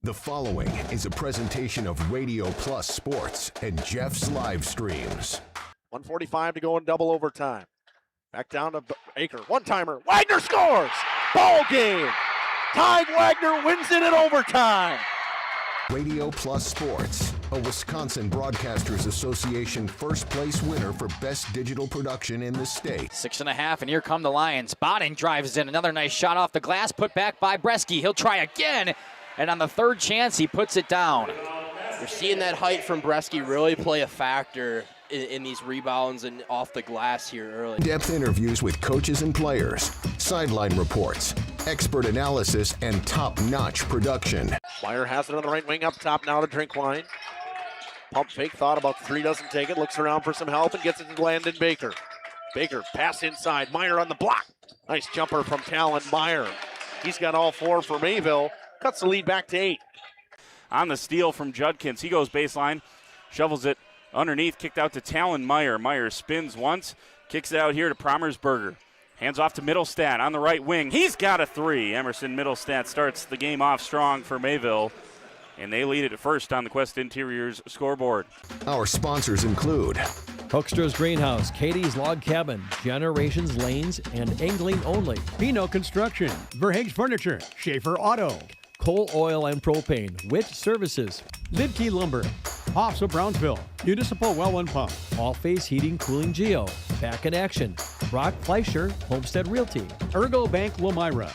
The following is a presentation of Radio Plus Sports and Jeff's Livestreams. 1:45 to go in double overtime. Back down to Baker. One-timer. Wagner scores! Ball game! Ty Wagner wins it in overtime. Radio Plus Sports, a Wisconsin Broadcasters Association first place winner for best digital production in the state. 6.5, and here come the Lions. Bodden drives in. Another nice shot off the glass, put back by Bresky. He'll try again, and on the third chance, he puts it down. You're seeing that height from Bresky really play a factor in these rebounds and off the glass here early. In-depth interviews with coaches and players, sideline reports, expert analysis, and top-notch production. Meyer has it on the right wing up top now to Drinkwine. Pump fake, thought about the three, doesn't take it, looks around for some help and gets it to Landon Baker. Baker, pass inside, Meyer on the block. Nice jumper from Talon Meyer. He's got all four for Mayville, cuts the lead back to 8. On the steal from Judkins, he goes baseline, shovels it underneath, kicked out to Talon Meyer. Meyer spins once, kicks it out here to Promersberger. Hands off to Middlestat on the right wing. He's got a three. Emerson Middlestat starts the game off strong for Mayville, and they lead it at first on the Quest Interiors scoreboard. Our sponsors include Hoekstra's Greenhouse, Katie's Log Cabin, Generations Lanes, and Angling Only. Pino Construction, Verhaeg's Furniture, Schaefer Auto, Coal Oil and Propane, Witt Services, Lidkey Lumber, Hoffs of Brownsville, Municipal Well and Pump, All Face Heating Cooling Geo, Back in Action, Brock Fleischer, Homestead Realty, Ergo Bank Lomira,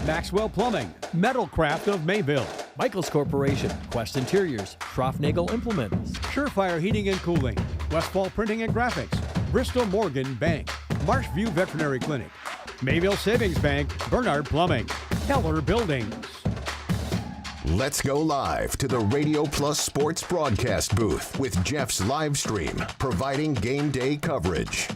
Maxwell Plumbing, Metalcraft of Mayville, Michaels Corporation, Quest Interiors, Schroffnagel Implements, Surefire Heating and Cooling, Westfall Printing and Graphics, Bristol Morgan Bank, Marshview Veterinary Clinic, Mayville Savings Bank, Bernard Plumbing, Keller Buildings. Let's go live to the Radio Plus Sports broadcast booth with Jeff's Livestream, providing game day coverage.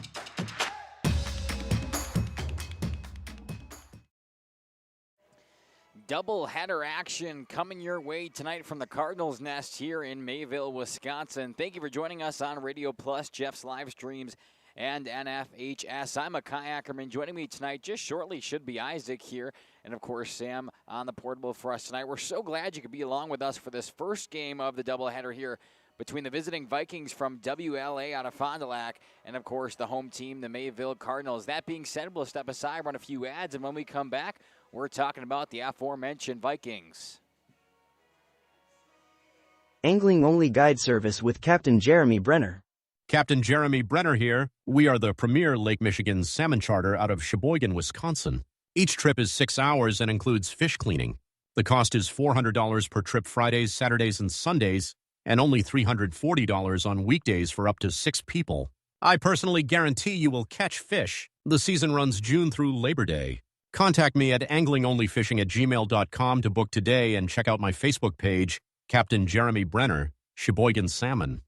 Double-header action coming your way tonight from the Cardinals' nest here in Mayville, Wisconsin. Thank you for joining us on Radio Plus, Jeff's Livestreams, and NFHS. I'm Akai Ackerman. Joining me tonight just shortly should be Isaac here, and of course Sam on the portable for us tonight. We're so glad you could be along with us for this first game of the doubleheader here between the visiting Vikings from WLA out of Fond du Lac and of course the home team, the Mayville Cardinals. That being said, we'll step aside, run a few ads, and when we come back, we're talking about the aforementioned Vikings. Angling Only Guide Service with Captain Jeremy Brenner. Captain Jeremy Brenner here. We are the premier Lake Michigan salmon charter out of Sheboygan, Wisconsin. Each trip is 6 hours and includes fish cleaning. The cost is $400 per trip Fridays, Saturdays, and Sundays, and only $340 on weekdays for up to 6 people. I personally guarantee you will catch fish. The season runs June through Labor Day. Contact me at anglingonlyfishing@gmail.com to book today and check out my Facebook page, Captain Jeremy Brenner, Sheboygan Salmon.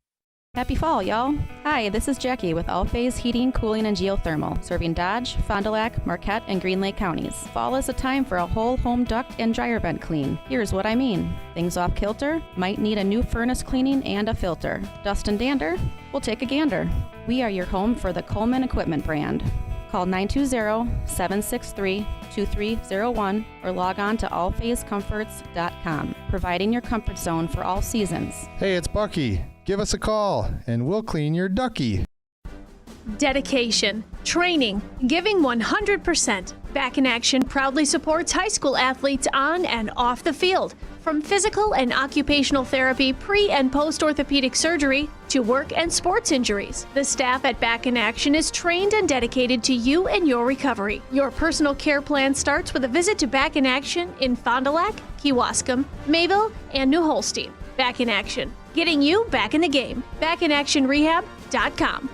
Happy fall, y'all. Hi, this is Jackie with All Phase Heating, Cooling, and Geothermal, serving Dodge, Fond du Lac, Marquette, and Green Lake counties. Fall is a time for a whole home duct and dryer vent clean. Here's what I mean. Things off kilter? Might need a new furnace cleaning and a filter. Dust and dander? We'll take a gander. We are your home for the Coleman Equipment brand. Call 920-763-2301 or log on to allphasecomforts.com, providing your comfort zone for all seasons. Hey, it's Bucky. Give us a call, and we'll clean your ducky. Dedication, training, giving 100%. Back in Action proudly supports high school athletes on and off the field. From physical and occupational therapy, pre- and post-orthopedic surgery, to work and sports injuries. The staff at Back in Action is trained and dedicated to you and your recovery. Your personal care plan starts with a visit to Back in Action in Fond du Lac, Kewaskum, Mayville, and New Holstein. Back in Action, getting you back in the game. BackinActionRehab.com.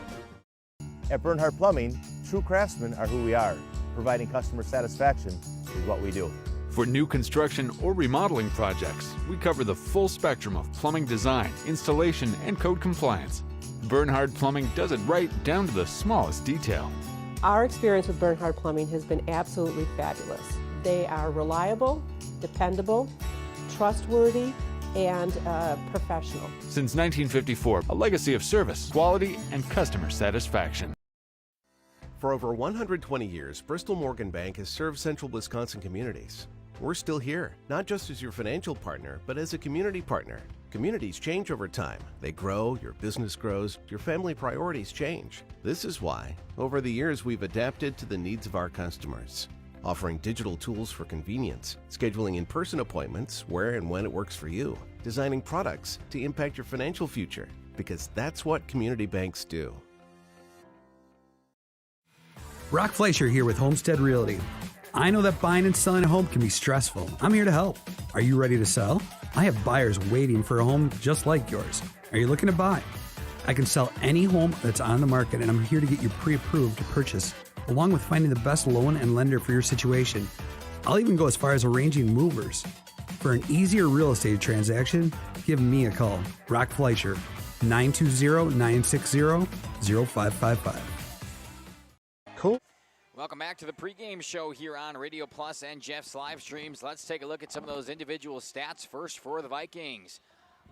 At Bernhard Plumbing, true craftsmen are who we are. Providing customer satisfaction is what we do. For new construction or remodeling projects, we cover the full spectrum of plumbing design, installation, and code compliance. Bernhard Plumbing does it right down to the smallest detail. Our experience with Bernhard Plumbing has been absolutely fabulous. They are reliable, dependable, trustworthy, and professional. Since 1954, a legacy of service, quality, and customer satisfaction. For over 120 years, Bristol Morgan Bank has served central Wisconsin communities. we're still here, not just as your financial partner, but as a community partner. Communities change over time. They grow, your business grows, your family priorities change. This is why, over the years, we've adapted to the needs of our customers, offering digital tools for convenience, scheduling in-person appointments where and when it works for you, designing products to impact your financial future, because that's what community banks do. Brock Fleischer here with Homestead Realty. I know that buying and selling a home can be stressful. I'm here to help. Are you ready to sell? I have buyers waiting for a home just like yours. Are you looking to buy? I can sell any home that's on the market, and I'm here to get you pre-approved to purchase, along with finding the best loan and lender for your situation. I'll even go as far as arranging movers. For an easier real estate transaction, give me a call. Brock Fleischer, 920-960-0555. Cool. Welcome back to the pregame show here on Radio Plus and Jeff's live streams. Let's take a look at some of those individual stats first for the Vikings.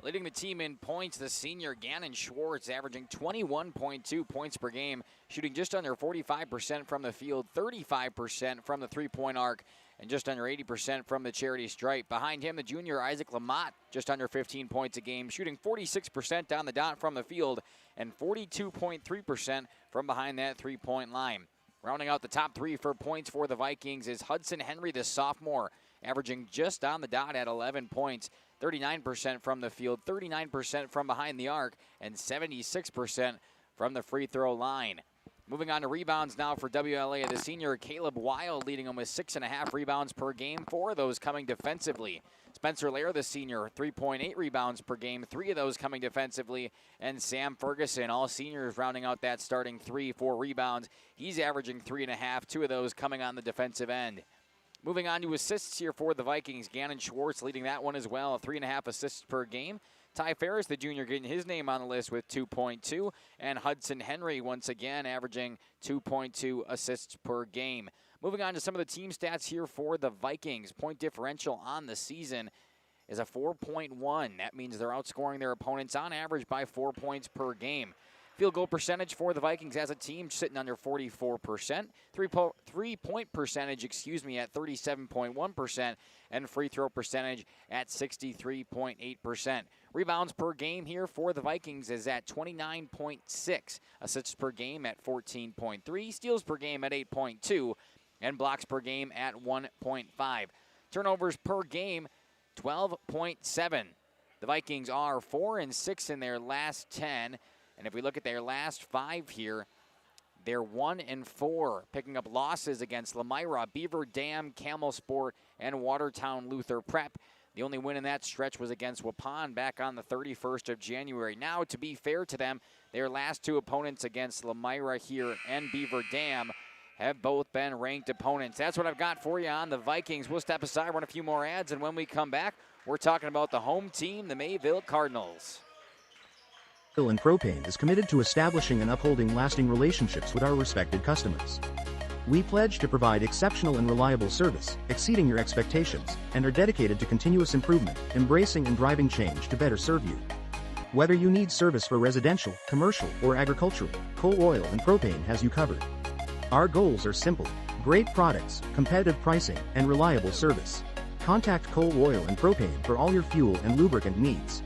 Leading the team in points, the senior Gannon Schwartz, averaging 21.2 points per game, shooting just under 45% from the field, 35% from the three-point arc, and just under 80% from the charity stripe. Behind him, the junior Isaac Lamott, just under 15 points a game, shooting 46% down the dot from the field and 42.3% from behind that three-point line. Rounding out the top three for points for the Vikings is Hudson Henry, the sophomore, averaging just on the dot at 11 points, 39% from the field, 39% from behind the arc, and 76% from the free throw line. Moving on to rebounds now for WLA, the senior Caleb Weil leading them with 6.5 rebounds per game, 4 of those coming defensively. Spencer Lair, the senior, 3.8 rebounds per game, 3 of those coming defensively. And Sam Ferguson, all seniors, rounding out that starting 3 for rebounds. He's averaging 3.5, 2 of those coming on the defensive end. Moving on to assists here for the Vikings, Gannon Schwartz leading that one as well, 3.5 assists per game. Ty Ferris, the junior, getting his name on the list with 2.2. And Hudson Henry, once again, averaging 2.2 assists per game. Moving on to some of the team stats here for the Vikings. Point differential on the season is a 4.1. That means they're outscoring their opponents on average by 4 points per game. Field goal percentage for the Vikings as a team sitting under 44%. Three-point percentage, at 37.1%. And free throw percentage at 63.8%. Rebounds per game here for the Vikings is at 29.6. Assists per game at 14.3. Steals per game at 8.2. And blocks per game at 1.5. Turnovers per game, 12.7. The Vikings are 4-6 in their last 10. And if we look at their last 5 here, they're 1-4, picking up losses against Lamira, Beaver Dam, Camel Sport, and Watertown Luther Prep. The only win in that stretch was against Waupun back on the 31st of January. Now, to be fair to them, their last 2 opponents against Lamira here and Beaver Dam have both been ranked opponents. That's what I've got for you on the Vikings. We'll step aside, run a few more ads, and when we come back, we're talking about the home team, the Mayville Cardinals. Mayville and Propane is committed to establishing and upholding lasting relationships with our respected customers. We pledge to provide exceptional and reliable service, exceeding your expectations, and are dedicated to continuous improvement, embracing and driving change to better serve you. Whether you need service for residential, commercial, or agricultural, Coal Oil and Propane has you covered. Our goals are simple: great products, competitive pricing, and reliable service. Contact Coal Oil and Propane for all your fuel and lubricant needs.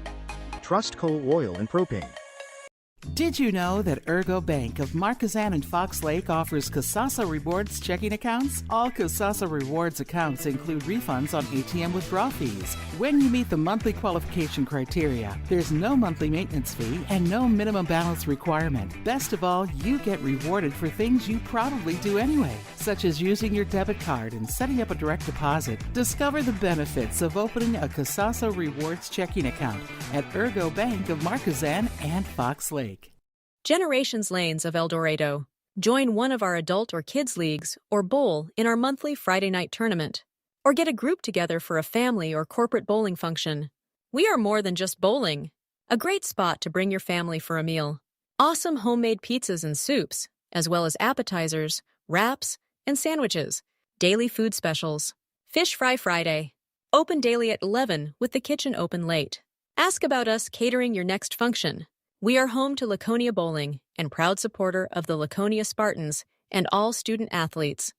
Trust Coal Oil and Propane. Did you know that Ergo Bank of Marquezan and Fox Lake offers Casasa Rewards checking accounts? All Casasa Rewards accounts include refunds on ATM withdrawal fees. When you meet the monthly qualification criteria, there's no monthly maintenance fee and no minimum balance requirement. Best of all, you get rewarded for things you probably do anyway, such as using your debit card and setting up a direct deposit. Discover the benefits of opening a Casasa Rewards checking account at Ergo Bank of Marquezan and Fox Lake. Generations Lanes of El Dorado. Join one of our adult or kids leagues or bowl in our monthly Friday night tournament. Or get a group together for a family or corporate bowling function. We are more than just bowling. A great spot to bring your family for a meal. Awesome homemade pizzas and soups, as well as appetizers, wraps, and sandwiches. Daily food specials. Fish Fry Friday. Open daily at 11 with the kitchen open late. Ask about us catering your next function. We are home to Laconia Bowling and proud supporter of the Laconia Spartans and all student athletes.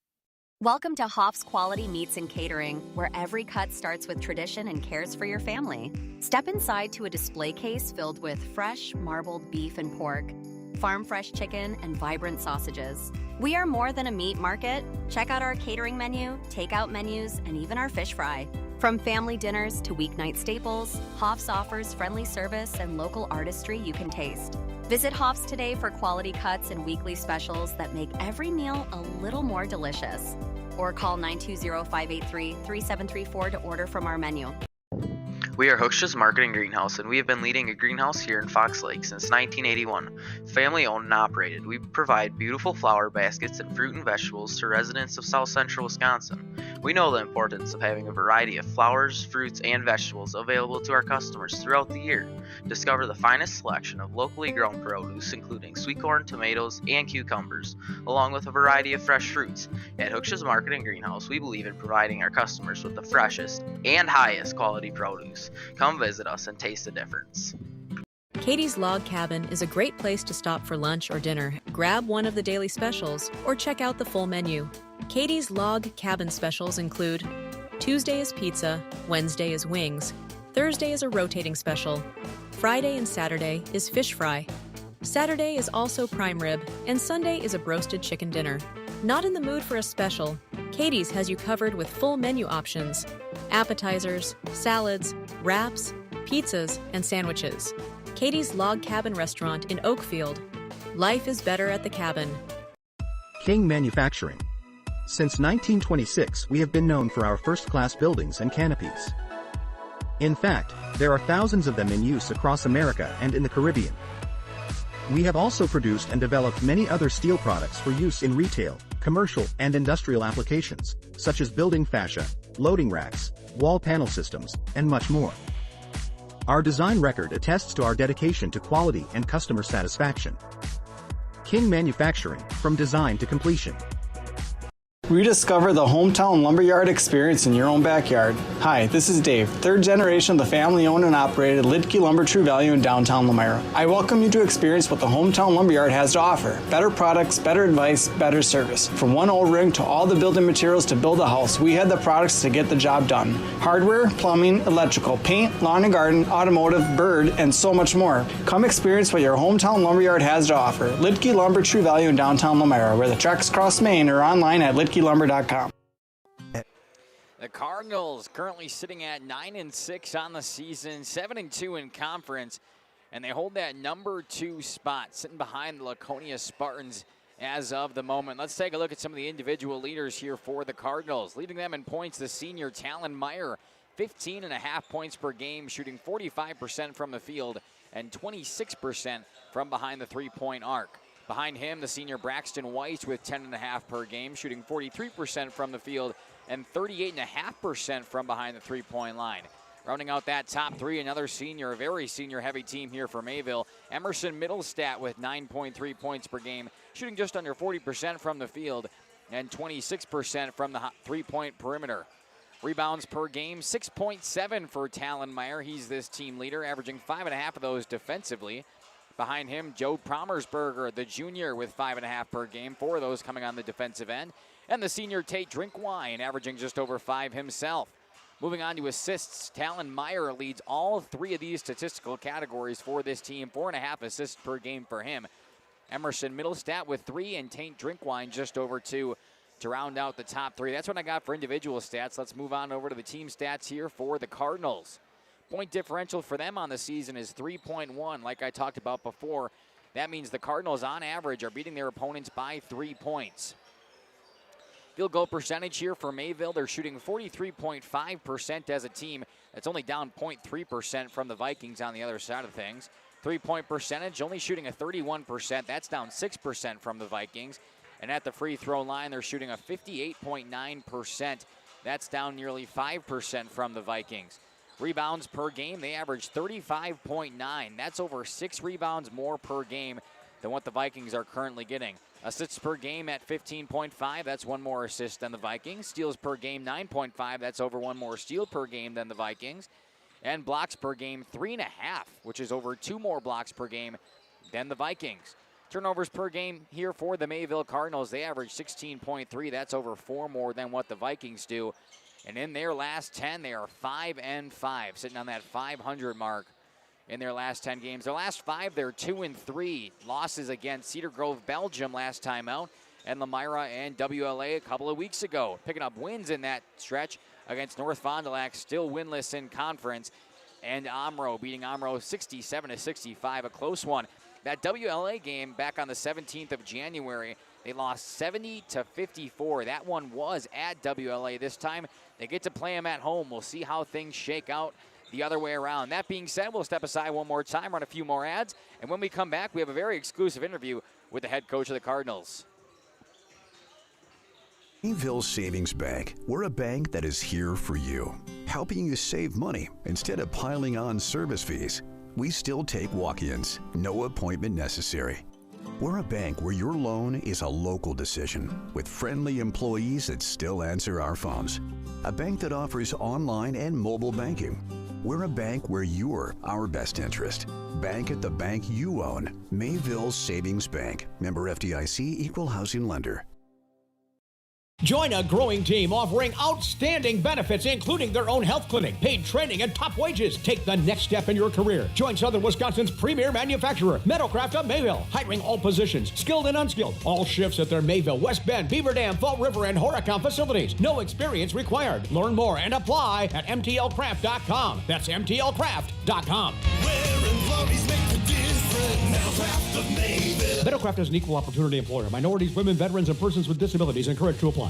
Welcome to Hoff's Quality Meats and Catering, where every cut starts with tradition and cares for your family. Step inside to a display case filled with fresh, marbled beef and pork, farm-fresh chicken, and vibrant sausages. We are more than a meat market. Check out our catering menu, takeout menus, and even our fish fry. From family dinners to weeknight staples, Hoff's offers friendly service and local artistry you can taste. Visit Hoff's today for quality cuts and weekly specials that make every meal a little more delicious. Or call 920-583-3734 to order from our menu. We are Hooksha's Marketing Greenhouse, and we have been leading a greenhouse here in Fox Lake since 1981. Family owned and operated, we provide beautiful flower baskets and fruit and vegetables to residents of South Central Wisconsin. We know the importance of having a variety of flowers, fruits, and vegetables available to our customers throughout the year. Discover the finest selection of locally grown produce, including sweet corn, tomatoes, and cucumbers, along with a variety of fresh fruits. At Hooksha's Marketing Greenhouse, we believe in providing our customers with the freshest and highest quality produce. Come visit us and taste the difference. Katie's Log Cabin is a great place to stop for lunch or dinner, grab one of the daily specials, or check out the full menu. Katie's Log Cabin specials include Tuesday is pizza, Wednesday is wings, Thursday is a rotating special, Friday and Saturday is fish fry, Saturday is also prime rib, and Sunday is a broasted chicken dinner. Not in the mood for a special? Katie's has you covered with full menu options, appetizers, salads, wraps, pizzas, and sandwiches. Katie's Log Cabin Restaurant in Oakfield. Life is better at the cabin. King Manufacturing. Since 1926, we have been known for our first-class buildings and canopies. In fact, there are thousands of them in use across America and in the Caribbean. We have also produced and developed many other steel products for use in retail, commercial, and industrial applications, such as building fascia, loading racks, wall panel systems, and much more. Our design record attests to our dedication to quality and customer satisfaction. King Manufacturing, from design to completion. Rediscover the hometown lumberyard experience in your own backyard. Hi, this is Dave, third generation of the family-owned and operated Lidke Lumber True Value in downtown Lamira. I welcome you to experience what the hometown lumberyard has to offer. Better products, better advice, better service. From one O-ring to all the building materials to build a house, we had the products to get the job done. Hardware, plumbing, electrical, paint, lawn and garden, automotive, bird, and so much more. Come experience what your hometown lumberyard has to offer. Lidke Lumber True Value in downtown Lamira, where the tracks cross Main, or online at lidkelumber.com. The Cardinals currently sitting at 9-6 on the season, 7-2 in conference, and they hold that number 2 spot, sitting behind the Laconia Spartans as of the moment. Let's take a look at some of the individual leaders here for the Cardinals. Leading them in points, the senior Talon Meyer, 15.5 points per game, shooting 45% from the field and 26% from behind the three-point arc. Behind him, the senior Braxton Weiss with 10.5 per game, shooting 43% from the field and 38.5% from behind the three-point line. Rounding out that top three, another senior, a very senior-heavy team here for Mayville. Emerson Middlestat with 9.3 points per game, shooting just under 40% from the field and 26% from the three-point perimeter. Rebounds per game, 6.7 for Talon Meyer. He's this team leader, averaging 5.5 of those defensively. Behind him, Joe Promersberger, the junior, with 5.5 per game, 4 of those coming on the defensive end. And the senior Tate Drinkwine, averaging just over 5 himself. Moving on to assists, Talon Meyer leads all 3 of these statistical categories for this team, 4.5 assists per game for him. Emerson Middlestat with 3, and Tate Drinkwine just over 2 to round out the top 3. That's what I got for individual stats. Let's move on over to the team stats here for the Cardinals. Point differential for them on the season is 3.1. Like I talked about before, that means the Cardinals on average are beating their opponents by 3 points. Field goal percentage here for Mayville, they're shooting 43.5% as a team. That's only down 0.3% from the Vikings on the other side of things. 3-point percentage, only shooting a 31%. That's down 6% from the Vikings. And at the free throw line, they're shooting a 58.9%. That's down nearly 5% from the Vikings. Rebounds per game, they average 35.9. That's over 6 rebounds more per game than what the Vikings are currently getting. Assists per game at 15.5. That's 1 more assist than the Vikings. Steals per game, 9.5. That's over 1 more steal per game than the Vikings. And blocks per game, 3.5, which is over 2 more blocks per game than the Vikings. Turnovers per game here for the Mayville Cardinals. They average 16.3. That's over 4 more than what the Vikings do. And in their last 10, they are 5-5, sitting on that 500 mark in their last 10 games. Their last 5, they're 2-3. Losses against Cedar Grove, Belgium last time out, and Lamira and WLA a couple of weeks ago. Picking up wins in that stretch against North Fond du Lac, still winless in conference. And Omro beating Omro 67-65, a close one. That WLA game back on the 17th of January, they lost 70-54. That one was at WLA. This time, they get to play them at home. We'll see how things shake out the other way around. That being said, we'll step aside one more time, run a few more ads, and when we come back, we have a very exclusive interview with the head coach of the Cardinals. Mayville Savings Bank. We're a bank that is here for you, helping you save money instead of piling on service fees. We still take walk-ins, no appointment necessary. We're a bank where your loan is a local decision with friendly employees that still answer our phones. A bank that offers online and mobile banking. We're a bank where you're our best interest. Bank at the bank you own. Mayville Savings Bank. Member FDIC, Equal Housing Lender. Join a growing team offering outstanding benefits, including their own health clinic, paid training, and top wages. Take the next step in your career. Join Southern Wisconsin's premier manufacturer, Metalcraft of Mayville, hiring all positions, skilled and unskilled. All shifts at their Mayville, West Bend, Beaver Dam, Fall River, and Horicon facilities. No experience required. Learn more and apply at mtlcraft.com. That's mtlcraft.com. Metalcraft is an equal opportunity employer. Minorities, women, veterans, and persons with disabilities encouraged to apply.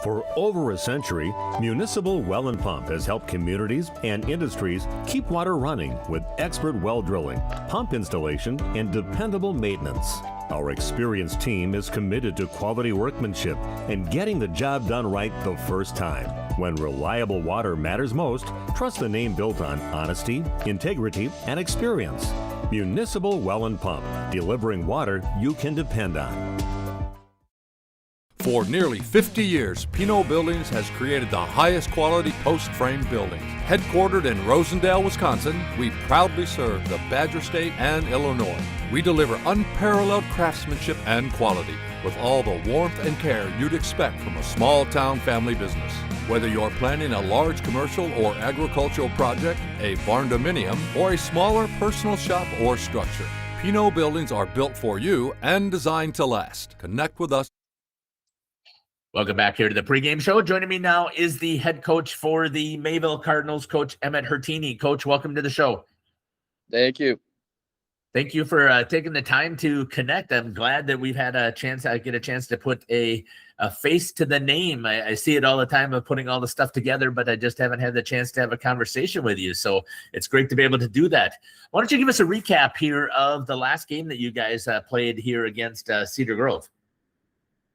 For over a century, Municipal Well and Pump has helped communities and industries keep water running with expert well drilling, pump installation, and dependable maintenance. Our experienced team is committed to quality workmanship and getting the job done right the first time. When reliable water matters most, trust the name built on honesty, integrity, and experience. Municipal Well and Pump, delivering water you can depend on. For nearly 50 years, Pinot Buildings has created the highest quality post-frame buildings. Headquartered in Rosendale, Wisconsin, we proudly serve the Badger State and Illinois. We deliver unparalleled craftsmanship and quality with all the warmth and care you'd expect from a small-town family business. Whether you're planning a large commercial or agricultural project, a barn-dominium, or a smaller personal shop or structure, Pinot Buildings are built for you and designed to last. Connect with us. Welcome back here to the pregame show. Joining me now is the head coach for the Mayville Cardinals, Coach Emmett Hertini. Coach, welcome to the show. Thank you. Thank you for taking the time to connect. I'm glad that we've had a chance to put a face to the name. I see it all the time of putting all the stuff together, but I just haven't had the chance to have a conversation with you. So it's great to be able to do that. Why don't you give us a recap here of the last game that you guys played here against Cedar Grove?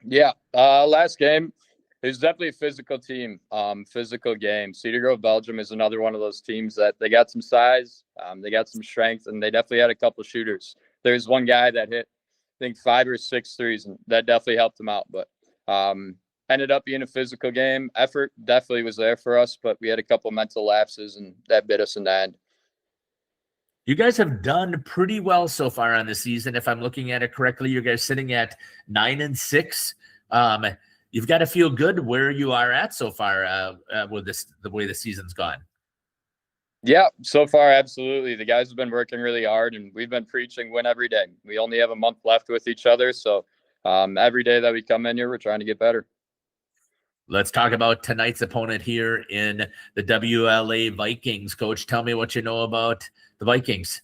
Yeah, last game, it was definitely a physical team, physical game. Cedar Grove, Belgium is another one of those teams that they got some size, they got some strength, and they definitely had a couple of shooters. There's one guy that hit, I think, 5 or 6 threes, and that definitely helped him out. But ended up being a physical game. Effort definitely was there for us, but we had a couple mental lapses, and that bit us in the end. You guys have done pretty well so far on the season. If I'm looking at it correctly, you guys sitting at 9-6. You've got to feel good where you are at so far with the way the season's gone. Yeah, so far, absolutely. The guys have been working really hard, and we've been preaching win every day. We only have a month left with each other, so every day that we come in here, we're trying to get better. Let's talk about tonight's opponent here in the WLA Vikings. Coach, tell me what you know about the Vikings.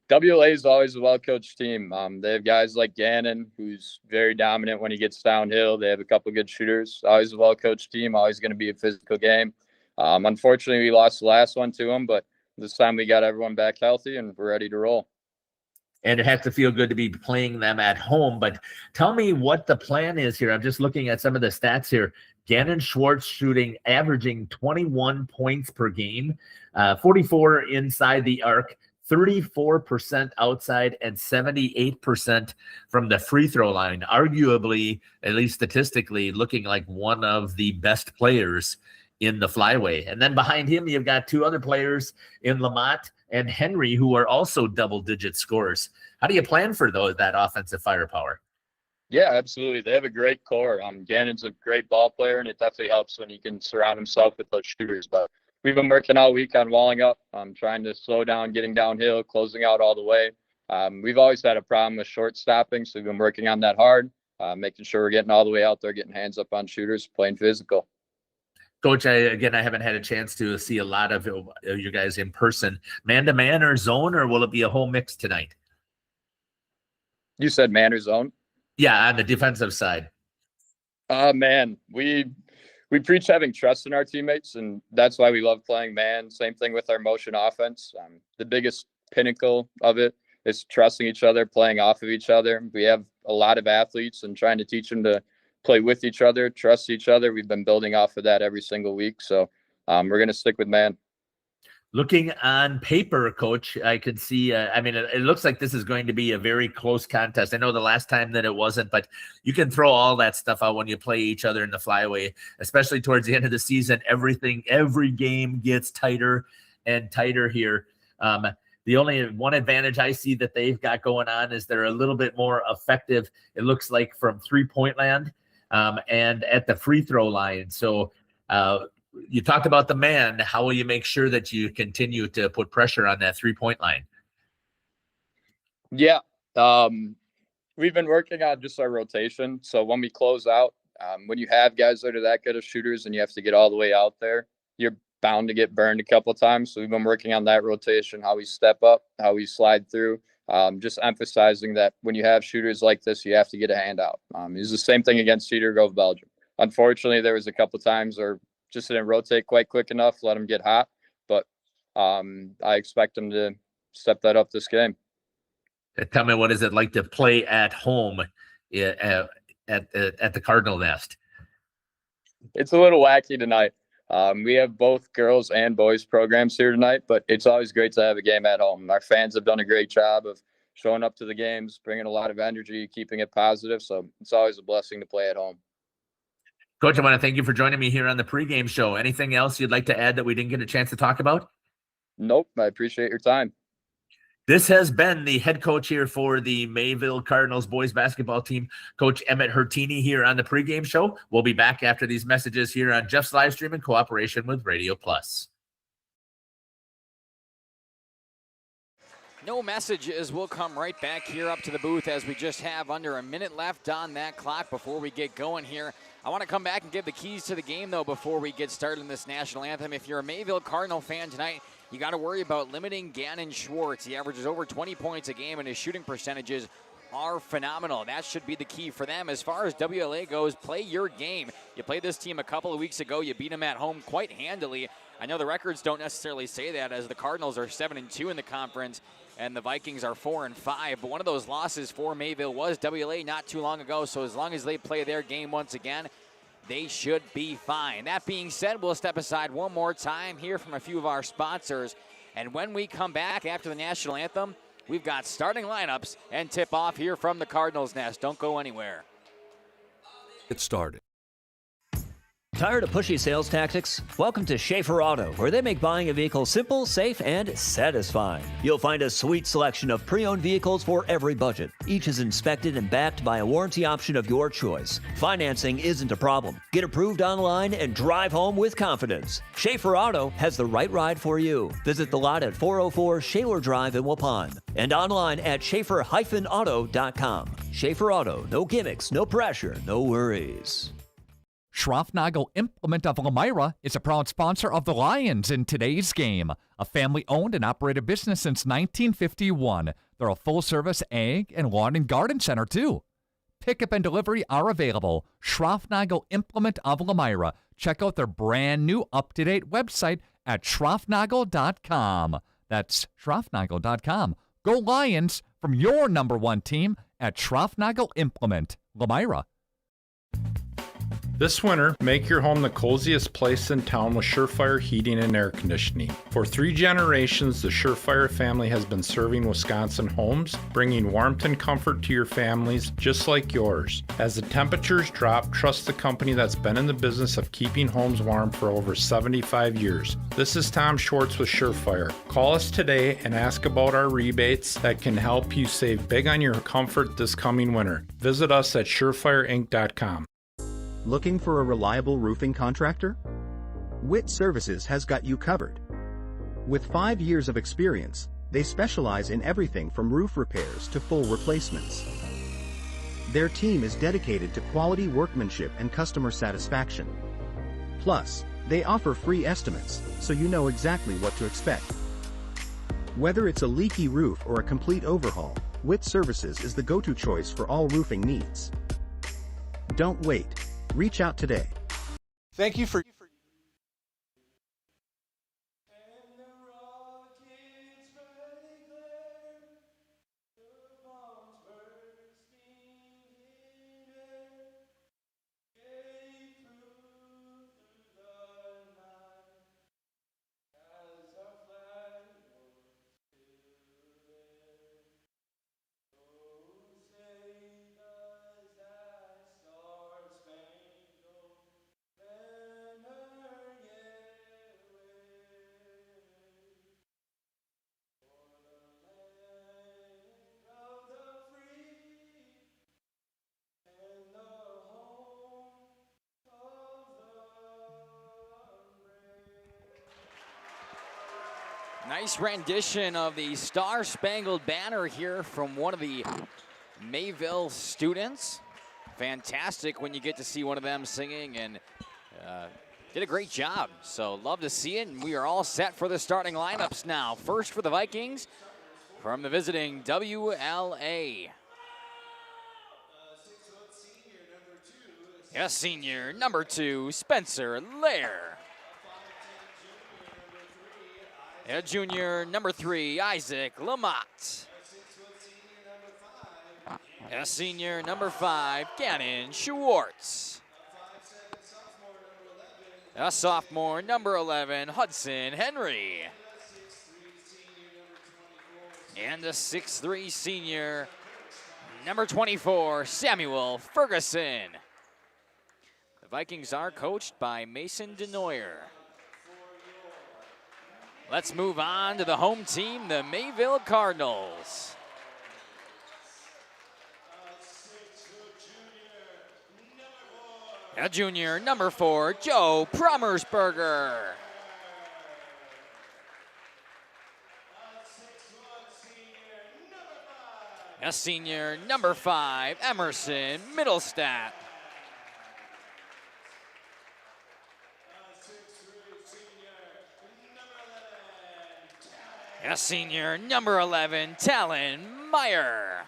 WLA is always a well-coached team. They have guys like Gannon, who's very dominant when he gets downhill. They have a couple good shooters. Always a well-coached team, always going to be a physical game. Unfortunately, we lost the last one to them, but this time we got everyone back healthy and we're ready to roll. And it has to feel good to be playing them at home. But tell me what the plan is here. I'm just looking at some of the stats here. Gannon Schwartz averaging 21 points per game, 44 inside the arc, 34% outside, and 78% from the free throw line. Arguably, at least statistically, looking like one of the best players in the flyway. And then behind him, you've got two other players in Lamont and Henry, who are also double-digit scorers. How do you plan for that offensive firepower? Yeah, absolutely. They have a great core. Gannon's a great ball player, and it definitely helps when he can surround himself with those shooters. But we've been working all week on walling up, trying to slow down, getting downhill, closing out all the way. We've always had a problem with short stopping, so we've been working on that hard, making sure we're getting all the way out there, getting hands up on shooters, playing physical. Coach, I haven't had a chance to see a lot of you guys in person. Man-to-man or zone, or will it be a whole mix tonight? You said man or zone? Yeah, on the defensive side. Man, we preach having trust in our teammates, and that's why we love playing man. Same thing with our motion offense. The biggest pinnacle of it is trusting each other, playing off of each other. We have a lot of athletes and trying to teach them to play with each other, trust each other. We've been building off of that every single week. So we're going to stick with man. Looking on paper, Coach, I could see, it looks like this is going to be a very close contest. I know the last time that it wasn't, but you can throw all that stuff out when you play each other in the flyway, especially towards the end of the season. Every game gets tighter and tighter here. The only one advantage I see that they've got going on is they're a little bit more effective, it looks like, from three-point land and at the free throw line. So, you talked about the man. How will you make sure that you continue to put pressure on that three-point line? Yeah. We've been working on just our rotation. So when we close out, when you have guys that are that good of shooters and you have to get all the way out there, you're bound to get burned a couple of times. So we've been working on that rotation, how we step up, how we slide through, just emphasizing that when you have shooters like this, you have to get a hand out. It's the same thing against Cedar Grove, Belgium. Unfortunately, there was a couple of times where just didn't rotate quite quick enough, let them get hot. But I expect them to step that up this game. Tell me, what is it like to play at home at the Cardinal Nest? It's a little wacky tonight. We have both girls and boys programs here tonight, but it's always great to have a game at home. Our fans have done a great job of showing up to the games, bringing a lot of energy, keeping it positive. So it's always a blessing to play at home. Coach, I want to thank you for joining me here on the pregame show. Anything else you'd like to add that we didn't get a chance to talk about? Nope. I appreciate your time. This has been the head coach here for the Mayville Cardinals boys basketball team, Coach Emmett Hertini, here on the pregame show. We'll be back after these messages here on Jeff's Livestream in cooperation with Radio Plus. No messages. We'll come right back here up to the booth as we just have under a minute left on that clock before we get going here. I want to come back and give the keys to the game, though, before we get started in this national anthem. If you're a Mayville Cardinal fan tonight, you got to worry about limiting Gannon Schwartz. He averages over 20 points a game, and his shooting percentages are phenomenal. That should be the key for them. As far as WLA goes, play your game. You played this team a couple of weeks ago. You beat them at home quite handily. I know the records don't necessarily say that, as the Cardinals are 7-2 in the conference, and the Vikings are 4-5. But one of those losses for Mayville was WLA not too long ago. So as long as they play their game once again, they should be fine. That being said, we'll step aside one more time, hear from a few of our sponsors. And when we come back after the national anthem, we've got starting lineups and tip-off here from the Cardinals Nest. Don't go anywhere. Get started. Tired of pushy sales tactics? Welcome to Schaefer Auto, where they make buying a vehicle simple, safe, and satisfying. You'll find a sweet selection of pre-owned vehicles for every budget. Each is inspected and backed by a warranty option of your choice. Financing isn't a problem. Get approved online and drive home with confidence. Schaefer Auto has the right ride for you. Visit the lot at 404 Shaler Drive in Waupun and online at schaefer-auto.com. Schaefer Auto, no gimmicks, no pressure, no worries. Schroffnagel Implement of Elmira is a proud sponsor of the Lions in today's game. A family-owned and operated business since 1951. They're a full-service ag and lawn and garden center, too. Pickup and delivery are available. Schroffnagel Implement of Elmira. Check out their brand new up-to-date website at schroffnagel.com. That's schroffnagel.com. Go Lions from your number one team at Schroffnagel Implement, Lamira. This winter, make your home the coziest place in town with Surefire Heating and Air Conditioning. For 3 generations, the Surefire family has been serving Wisconsin homes, bringing warmth and comfort to your families just like yours. As the temperatures drop, trust the company that's been in the business of keeping homes warm for over 75 years. This is Tom Schwartz with Surefire. Call us today and ask about our rebates that can help you save big on your comfort this coming winter. Visit us at surefireinc.com. Looking for a reliable roofing contractor? Witt Services has got you covered. With 5 years of experience, they specialize in everything from roof repairs to full replacements. Their team is dedicated to quality workmanship and customer satisfaction. Plus, they offer free estimates, so you know exactly what to expect. Whether it's a leaky roof or a complete overhaul, Witt Services is the go-to choice for all roofing needs. Don't wait. Reach out today. Thank you for Nice rendition of the Star Spangled Banner here from one of the Mayville students. Fantastic when you get to see one of them singing, and did a great job. So love to see it, and we are all set for the starting lineups now. First for the Vikings from the visiting WLA. Yes, senior number 2, Spencer Lair. A junior, number 3, Isaac Lamott. A senior, number 5, Gannon Schwartz. A sophomore, number 11, Hudson Henry. And a 6'3" senior, number 24, Samuel Ferguson. The Vikings are coached by Mason DeNoyer. Let's move on to the home team, the Mayville Cardinals. A junior, number 4, Joe Promersberger. A senior, number 5, Emerson Middlestat. A senior, number 11, Talon Meyer.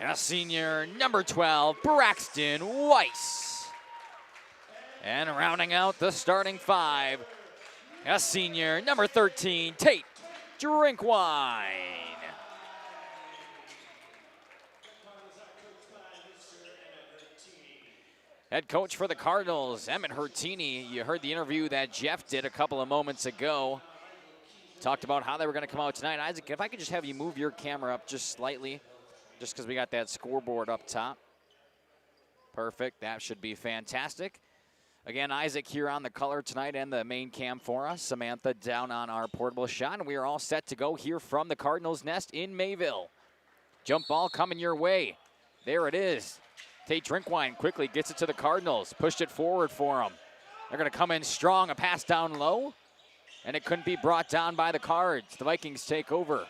A senior, number 12, Braxton Weiss. And rounding out the starting 5, a senior, number 13, Tate Drinkwine. Head coach for the Cardinals, Emmett Hertini. You heard the interview that Jeff did a couple of moments ago. Talked about how they were going to come out tonight. Isaac, if I could just have you move your camera up just slightly, just because we got that scoreboard up top. Perfect. That should be fantastic. Again, Isaac here on the color tonight and the main cam for us. Samantha down on our portable shot, and we are all set to go here from the Cardinals' nest in Mayville. Jump ball coming your way. There it is. Tate Drinkwine quickly gets it to the Cardinals. Pushed it forward for them. They're going to come in strong. A pass down low, and it couldn't be brought down by the Cards. The Vikings take over.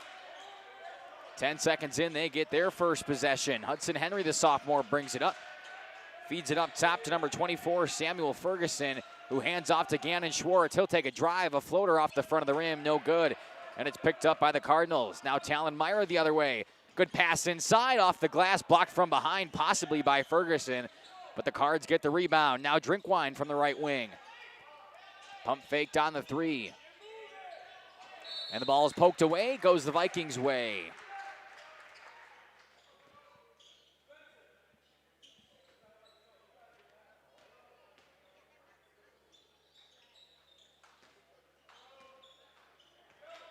10 seconds in, they get their first possession. Hudson Henry, the sophomore, brings it up. Feeds it up top to number 24, Samuel Ferguson, who hands off to Gannon Schwartz. He'll take a drive, a floater off the front of the rim, no good. And it's picked up by the Cardinals. Now Talon Meyer the other way. Good pass inside off the glass, blocked from behind, possibly by Ferguson. But the Cards get the rebound. Now Drinkwine from the right wing. Pump faked on the three. And the ball is poked away, goes the Vikings' way.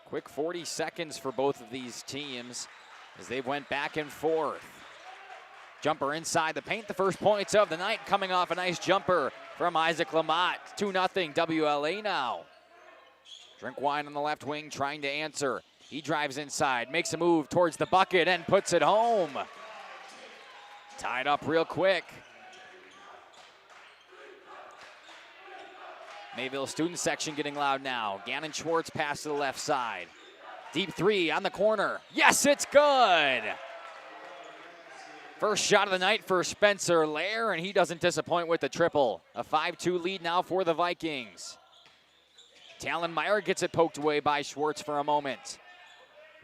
Quick 40 seconds for both of these teams as they went back and forth. Jumper inside the paint, the first points of the night coming off a nice jumper from Isaac Lamott. 2-0 WLA now. Drinkwine on the left wing trying to answer. He drives inside, makes a move towards the bucket and puts it home. Tied up real quick. Mayville student section getting loud now. Gannon Schwartz pass to the left side. Deep three on the corner. Yes, it's good. First shot of the night for Spencer Lair, and he doesn't disappoint with the triple. A 5-2 lead now for the Vikings. Talon Meyer gets it poked away by Schwartz for a moment.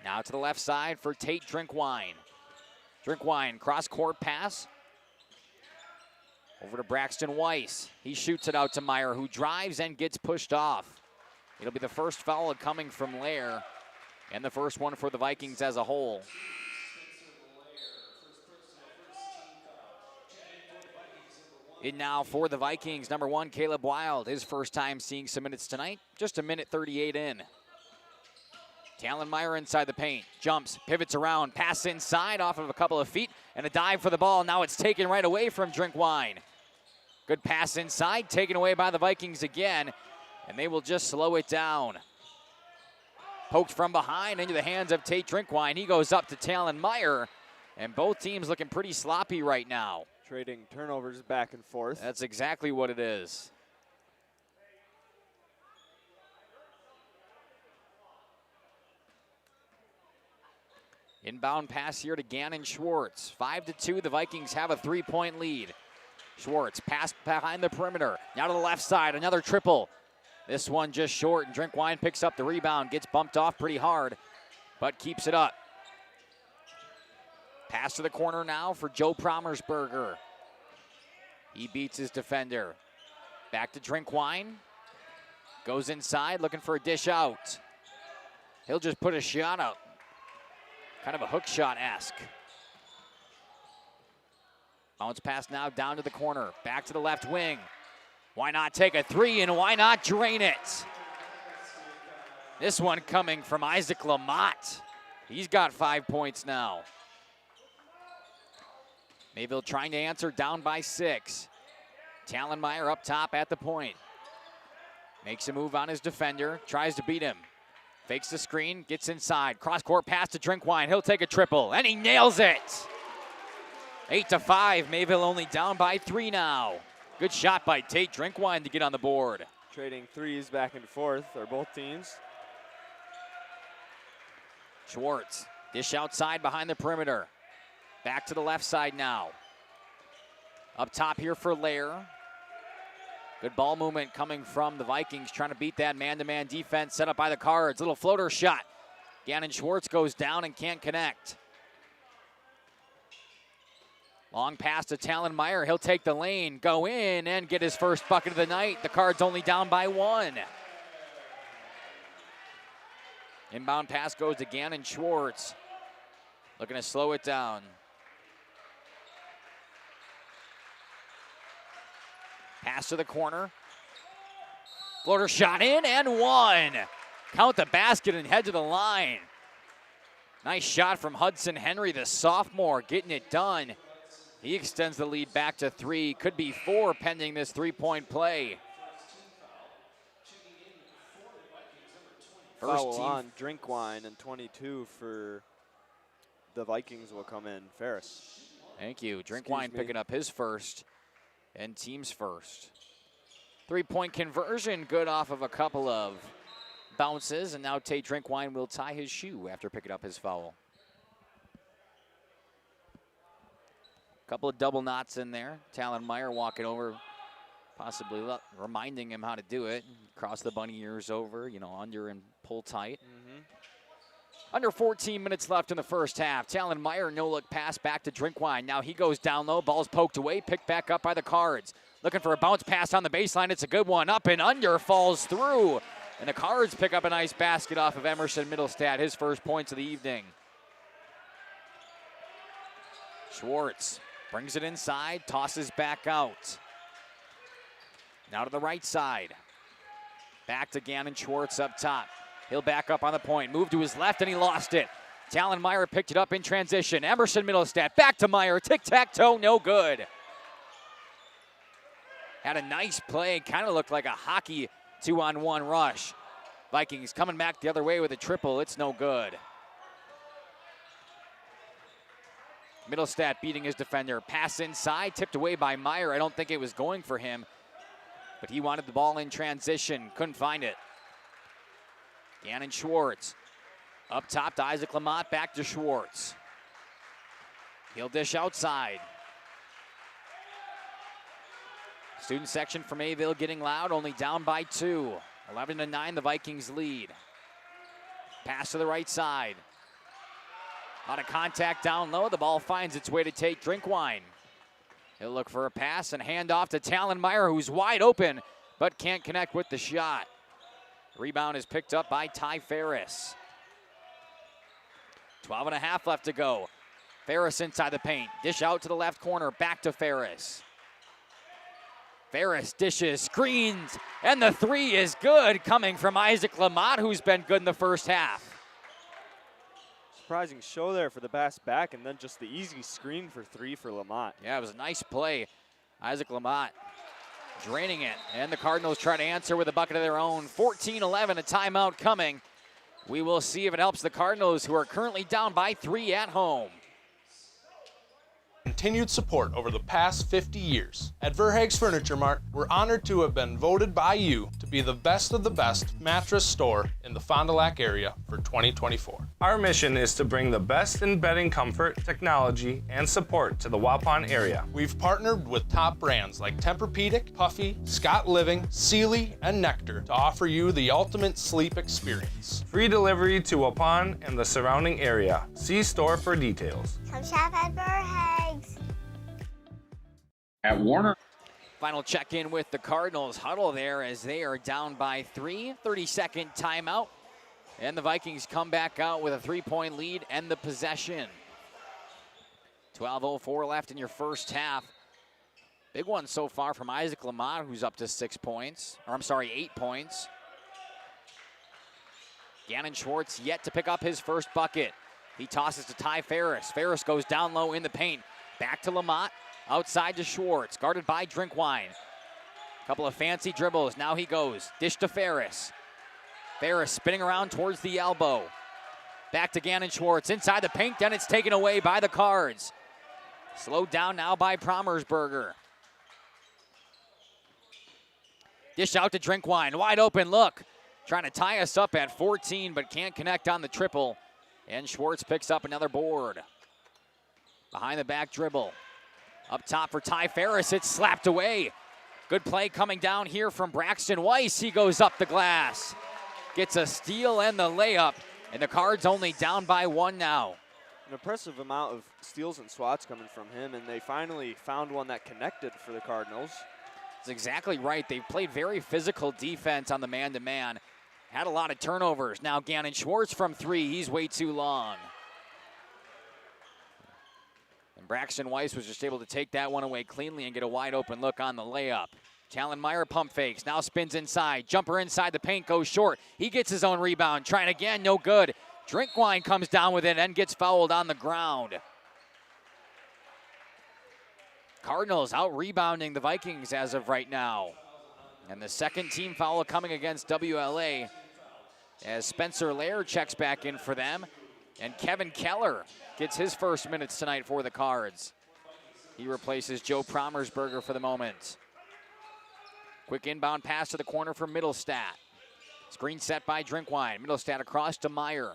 Now to the left side for Tate Drinkwine. Drinkwine, cross-court pass. Over to Braxton Weiss. He shoots it out to Meyer, who drives and gets pushed off. It'll be the first foul coming from Lair, and the first one for the Vikings as a whole. In now for the Vikings, number 1, Caleb Wild. His first time seeing some minutes tonight, just a minute 38 in. Talon Meyer inside the paint, jumps, pivots around, pass inside off of a couple of feet, and a dive for the ball. Now it's taken right away from Drinkwine. Good pass inside, taken away by the Vikings again, and they will just slow it down. Poked from behind into the hands of Tate Drinkwine. He goes up to Talon Meyer, and both teams looking pretty sloppy right now. Trading turnovers back and forth. That's exactly what it is. Inbound pass here to Gannon Schwartz. 5-2, the Vikings have a 3-point lead. Schwartz, pass behind the perimeter. Now to the left side, another triple. This one just short, and Drinkwine picks up the rebound. Gets bumped off pretty hard, but keeps it up. Pass to the corner now for Joe Promersberger. He beats his defender. Back to Drinkwine. Goes inside, looking for a dish out. He'll just put a shot up. Kind of a hook shot-esque. Bounce pass now down to the corner. Back to the left wing. Why not take a three and why not drain it? This one coming from Isaac Lamott. He's got 5 points now. Mayville trying to answer, down by 6. Talon Meyer up top at the point. Makes a move on his defender, tries to beat him. Fakes the screen, gets inside. Cross-court pass to Drinkwine. He'll take a triple, and he nails it. 8-5, Mayville only down by 3 now. Good shot by Tate Drinkwine to get on the board. Trading threes back and forth, are both teams. Schwartz, dish outside behind the perimeter. Back to the left side now. Up top here for Lair. Good ball movement coming from the Vikings, trying to beat that man-to-man defense set up by the Cards. Little floater shot. Gannon Schwartz goes down and can't connect. Long pass to Talon Meyer. He'll take the lane, go in, and get his first bucket of the night. The Cards only down by 1. Inbound pass goes to Gannon Schwartz. Looking to slow it down. Pass to the corner. Floater shot in and 1. Count the basket and head to the line. Nice shot from Hudson Henry, the sophomore, getting it done. He extends the lead back to 3. Could be 4 pending this 3-point play. First foul on Drinkwine, and 22 for the Vikings will come in. Ferris. Thank you. Drinkwine picking up his first and team's first. 3-point conversion, good off of a couple of bounces, and now Tate Drinkwine will tie his shoe after picking up his foul. Couple of double knots in there. Talon Meyer walking over, possibly reminding him how to do it. Cross the bunny ears over, under and pull tight. Under 14 minutes left in the first half. Talon Meyer, no-look pass back to Drinkwine. Now he goes down low. Ball's poked away, picked back up by the Cards. Looking for a bounce pass on the baseline. It's a good one. Up and under, falls through. And the Cards pick up a nice basket off of Emerson Middlestat, his first points of the evening. Schwartz brings it inside, tosses back out. Now to the right side. Back to Gannon Schwartz up top. He'll back up on the point, move to his left, and he lost it. Talon Meyer picked it up in transition. Emerson Middlestat back to Meyer, tic-tac-toe, no good. Had a nice play, kind of looked like a hockey 2-on-1 rush. Vikings coming back the other way with a triple, it's no good. Middlestat beating his defender. Pass inside, tipped away by Meyer. I don't think it was going for him, but he wanted the ball in transition, couldn't find it. Gannon Schwartz up top to Isaac Lamont, back to Schwartz. He'll dish outside. Student section from Mayville getting loud, only down by 2. 11-9, the Vikings lead. Pass to the right side. Out of contact down low, the ball finds its way to Tate Drinkwine. He'll look for a pass and hand off to Talon Meyer, who's wide open, but can't connect with the shot. Rebound is picked up by Ty Ferris. 12.5 left to go. Ferris inside the paint. Dish out to the left corner. Back to Ferris. Ferris dishes, screens, and the three is good, coming from Isaac Lamont, who's been good in the first half. Surprising show there for the pass back, and then just the easy screen for 3 for Lamont. Yeah, it was a nice play. Isaac Lamont draining it, and the Cardinals try to answer with a bucket of their own. 14-11, a timeout coming. We will see if it helps the Cardinals, who are currently down by 3 at home. Continued support over the past 50 years. At Verhaeg's Furniture Mart, we're honored to have been voted by you to be the best of the best mattress store in the Fond du Lac area for 2024. Our mission is to bring the best in bedding comfort, technology, and support to the Waupun area. We've partnered with top brands like Tempur-Pedic, Puffy, Scott Living, Sealy, and Nectar to offer you the ultimate sleep experience. Free delivery to Waupun and the surrounding area. See store for details. Come shop at Verhaeg's. At Warner. Final check-in with the Cardinals. Huddle there as they are down by 3. 30-second timeout. And the Vikings come back out with a 3-point lead and the possession. 12:04 left in your first half. Big one so far from Isaac Lamont, who's up to 6 points. Or I'm sorry, 8 points. Gannon Schwartz yet to pick up his first bucket. He tosses to Ty Ferris. Ferris goes down low in the paint. Back to Lamont. Outside to Schwartz, guarded by Drinkwine. Couple of fancy dribbles, now he goes. Dish to Ferris. Ferris spinning around towards the elbow. Back to Gannon Schwartz, inside the paint, then it's taken away by the Cards. Slowed down now by Promersberger. Dish out to Drinkwine, wide open look. Trying to tie us up at 14, but can't connect on the triple. And Schwartz picks up another board. Behind the back dribble. Up top for Ty Ferris, it's slapped away. Good play coming down here from Braxton Weiss. He goes up the glass. Gets a steal and the layup, and the Cards only down by 1 now. An impressive amount of steals and swats coming from him, and they finally found one that connected for the Cardinals. That's exactly right. They played very physical defense on the man-to-man. Had a lot of turnovers. Now Gannon Schwartz from 3, he's way too long. And Braxton Weiss was just able to take that one away cleanly and get a wide open look on the layup. Talon Meyer pump fakes, now spins inside. Jumper inside the paint, goes short. He gets his own rebound, trying again, no good. Drinkwine comes down with it and gets fouled on the ground. Cardinals out rebounding the Vikings as of right now. And the second team foul coming against WLA as Spencer Laird checks back in for them. And Kevin Keller gets his first minutes tonight for the Cards. He replaces Joe Promersberger for the moment. Quick inbound pass to the corner for Middlestat. Screen set by Drinkwine. Middlestat across to Meyer.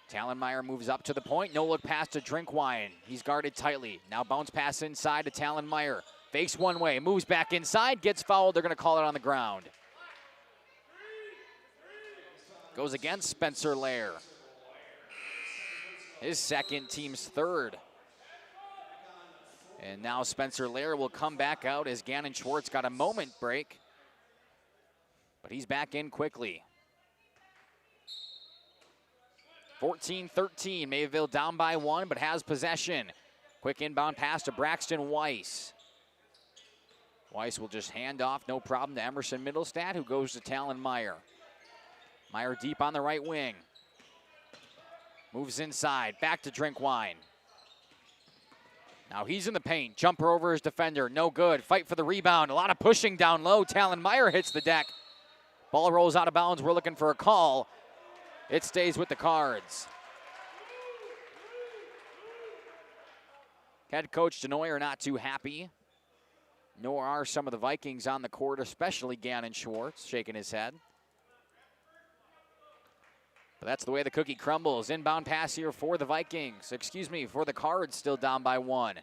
Talon Meyer moves up to the point. No look pass to Drinkwine. He's guarded tightly. Now bounce pass inside to Talon Meyer. Fakes one way, moves back inside, gets fouled. They're going to call it on the ground. Goes against Spencer Lair. His second, team's third. And now Spencer Lair will come back out as Gannon Schwartz got a moment break. But he's back in quickly. 14-13, Mayville down by 1, but has possession. Quick inbound pass to Braxton Weiss. Weiss will just hand off, no problem, to Emerson Middlestat, who goes to Talon Meyer. Meyer deep on the right wing. Moves inside, back to Drinkwine. Now he's in the paint, jumper over his defender, no good. Fight for the rebound, a lot of pushing down low. Talon Meyer hits the deck. Ball rolls out of bounds, we're looking for a call. It stays with the Cards. Head coach Denoyer not too happy, nor are some of the Vikings on the court, especially Gannon Schwartz, shaking his head. But that's the way the cookie crumbles. Inbound pass here for the Vikings. For the Cards, still down by 1.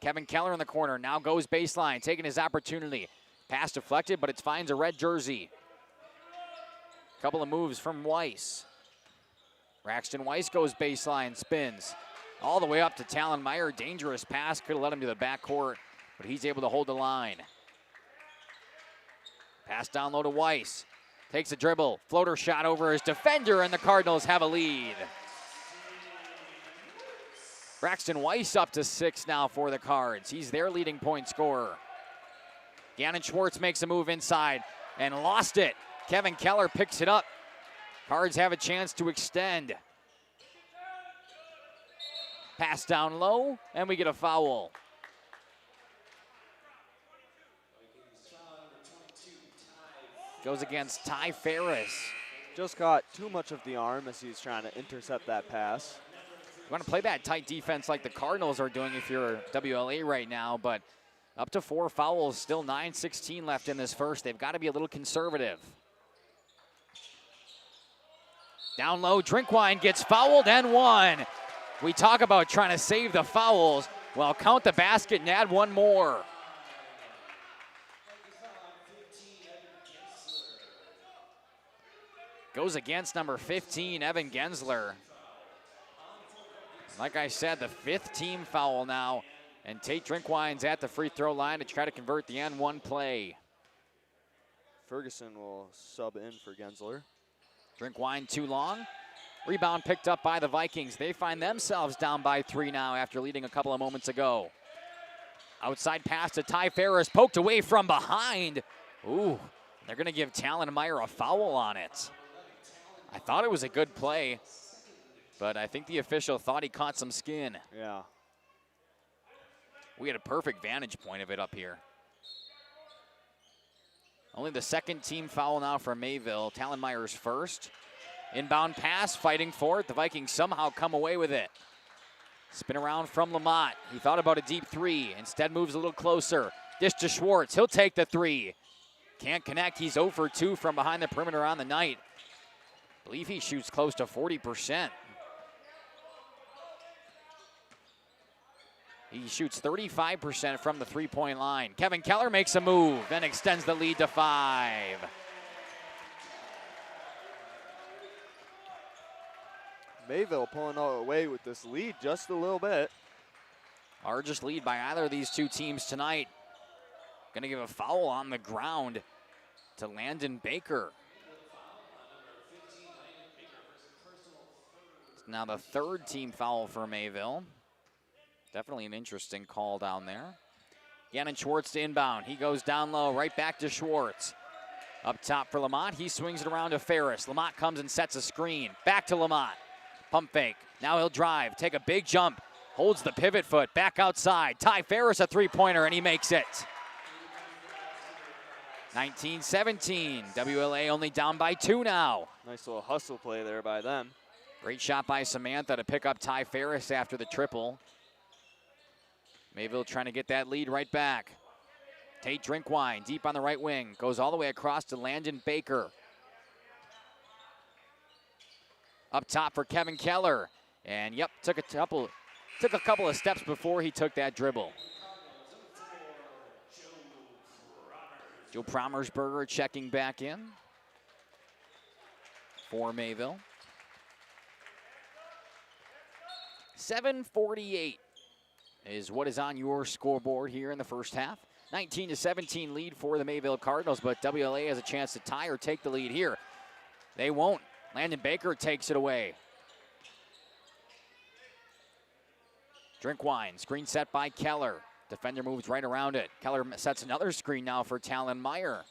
Kevin Keller in the corner, now goes baseline, taking his opportunity. Pass deflected, but it finds a red jersey. Couple of moves from Weiss. Braxton Weiss goes baseline, spins. All the way up to Talon Meyer. Dangerous pass, could have led him to the backcourt, but he's able to hold the line. Pass down low to Weiss. Takes a dribble, floater shot over his defender, and the Cardinals have a lead. Braxton Weiss up to 6 now for the Cards. He's their leading point scorer. Gannon Schwartz makes a move inside and lost it. Kevin Keller picks it up. Cards have a chance to extend. Pass down low, and we get a foul. Goes against Ty Ferris. Just got too much of the arm as he's trying to intercept that pass. You want to play that tight defense like the Cardinals are doing if you're WLA right now, but up to 4 fouls, still 9:16 left in this first. They've got to be a little conservative. Down low, Drinkwine gets fouled and 1. We talk about trying to save the fouls. Well, count the basket and add 1 more. Goes against number 15, Evan Gensler. Like I said, the 5th team foul now. And Tate Drinkwine's at the free throw line to try to convert the N1 play. Ferguson will sub in for Gensler. Drinkwine too long. Rebound picked up by the Vikings. They find themselves down by 3 now after leading a couple of moments ago. Outside pass to Ty Ferris, poked away from behind. Ooh, they're going to give Talon Meyer a foul on it. I thought it was a good play, but I think the official thought he caught some skin. Yeah. We had a perfect vantage point of it up here. Only the 2nd team foul now for Mayville. Talon Meyer's first. Inbound pass, fighting for it. The Vikings somehow come away with it. Spin around from Lamont. He thought about a deep 3. Instead moves a little closer. Dish to Schwartz. He'll take the 3. Can't connect. He's 0 for 2 from behind the perimeter on the night. I believe he shoots close to 40%. He shoots 35% from the 3-point line. Kevin Keller makes a move, then extends the lead to 5. Mayville pulling away with this lead just a little bit. Largest lead by either of these two teams tonight. Going to give a foul on the ground to Landon Baker. It's now the 3rd team foul for Mayville. Definitely an interesting call down there. Gannon Schwartz to inbound. He goes down low, right back to Schwartz. Up top for Lamont. He swings it around to Ferris. Lamont comes and sets a screen. Back to Lamont. Pump fake. Now he'll drive, take a big jump. Holds the pivot foot, back outside. Ty Ferris a 3-pointer, and he makes it. 19-17. WLA only down by 2 now. Nice little hustle play there by them. Great shot by Samantha to pick up Ty Ferris after the triple. Mayville trying to get that lead right back. Tate Drinkwine deep on the right wing. Goes all the way across to Landon Baker. Up top for Kevin Keller. And yep, took a couple of steps before he took that dribble. Joe Promersberger checking back in. for Mayville. 7:48 is what is on your scoreboard here in the first half. 19-17 lead for the Mayville Cardinals, but WLA has a chance to tie or take the lead here. They won't. Landon Baker takes it away. Drinkwine, screen set by Keller. Defender moves right around it. Keller sets another screen now for Talon Meyer.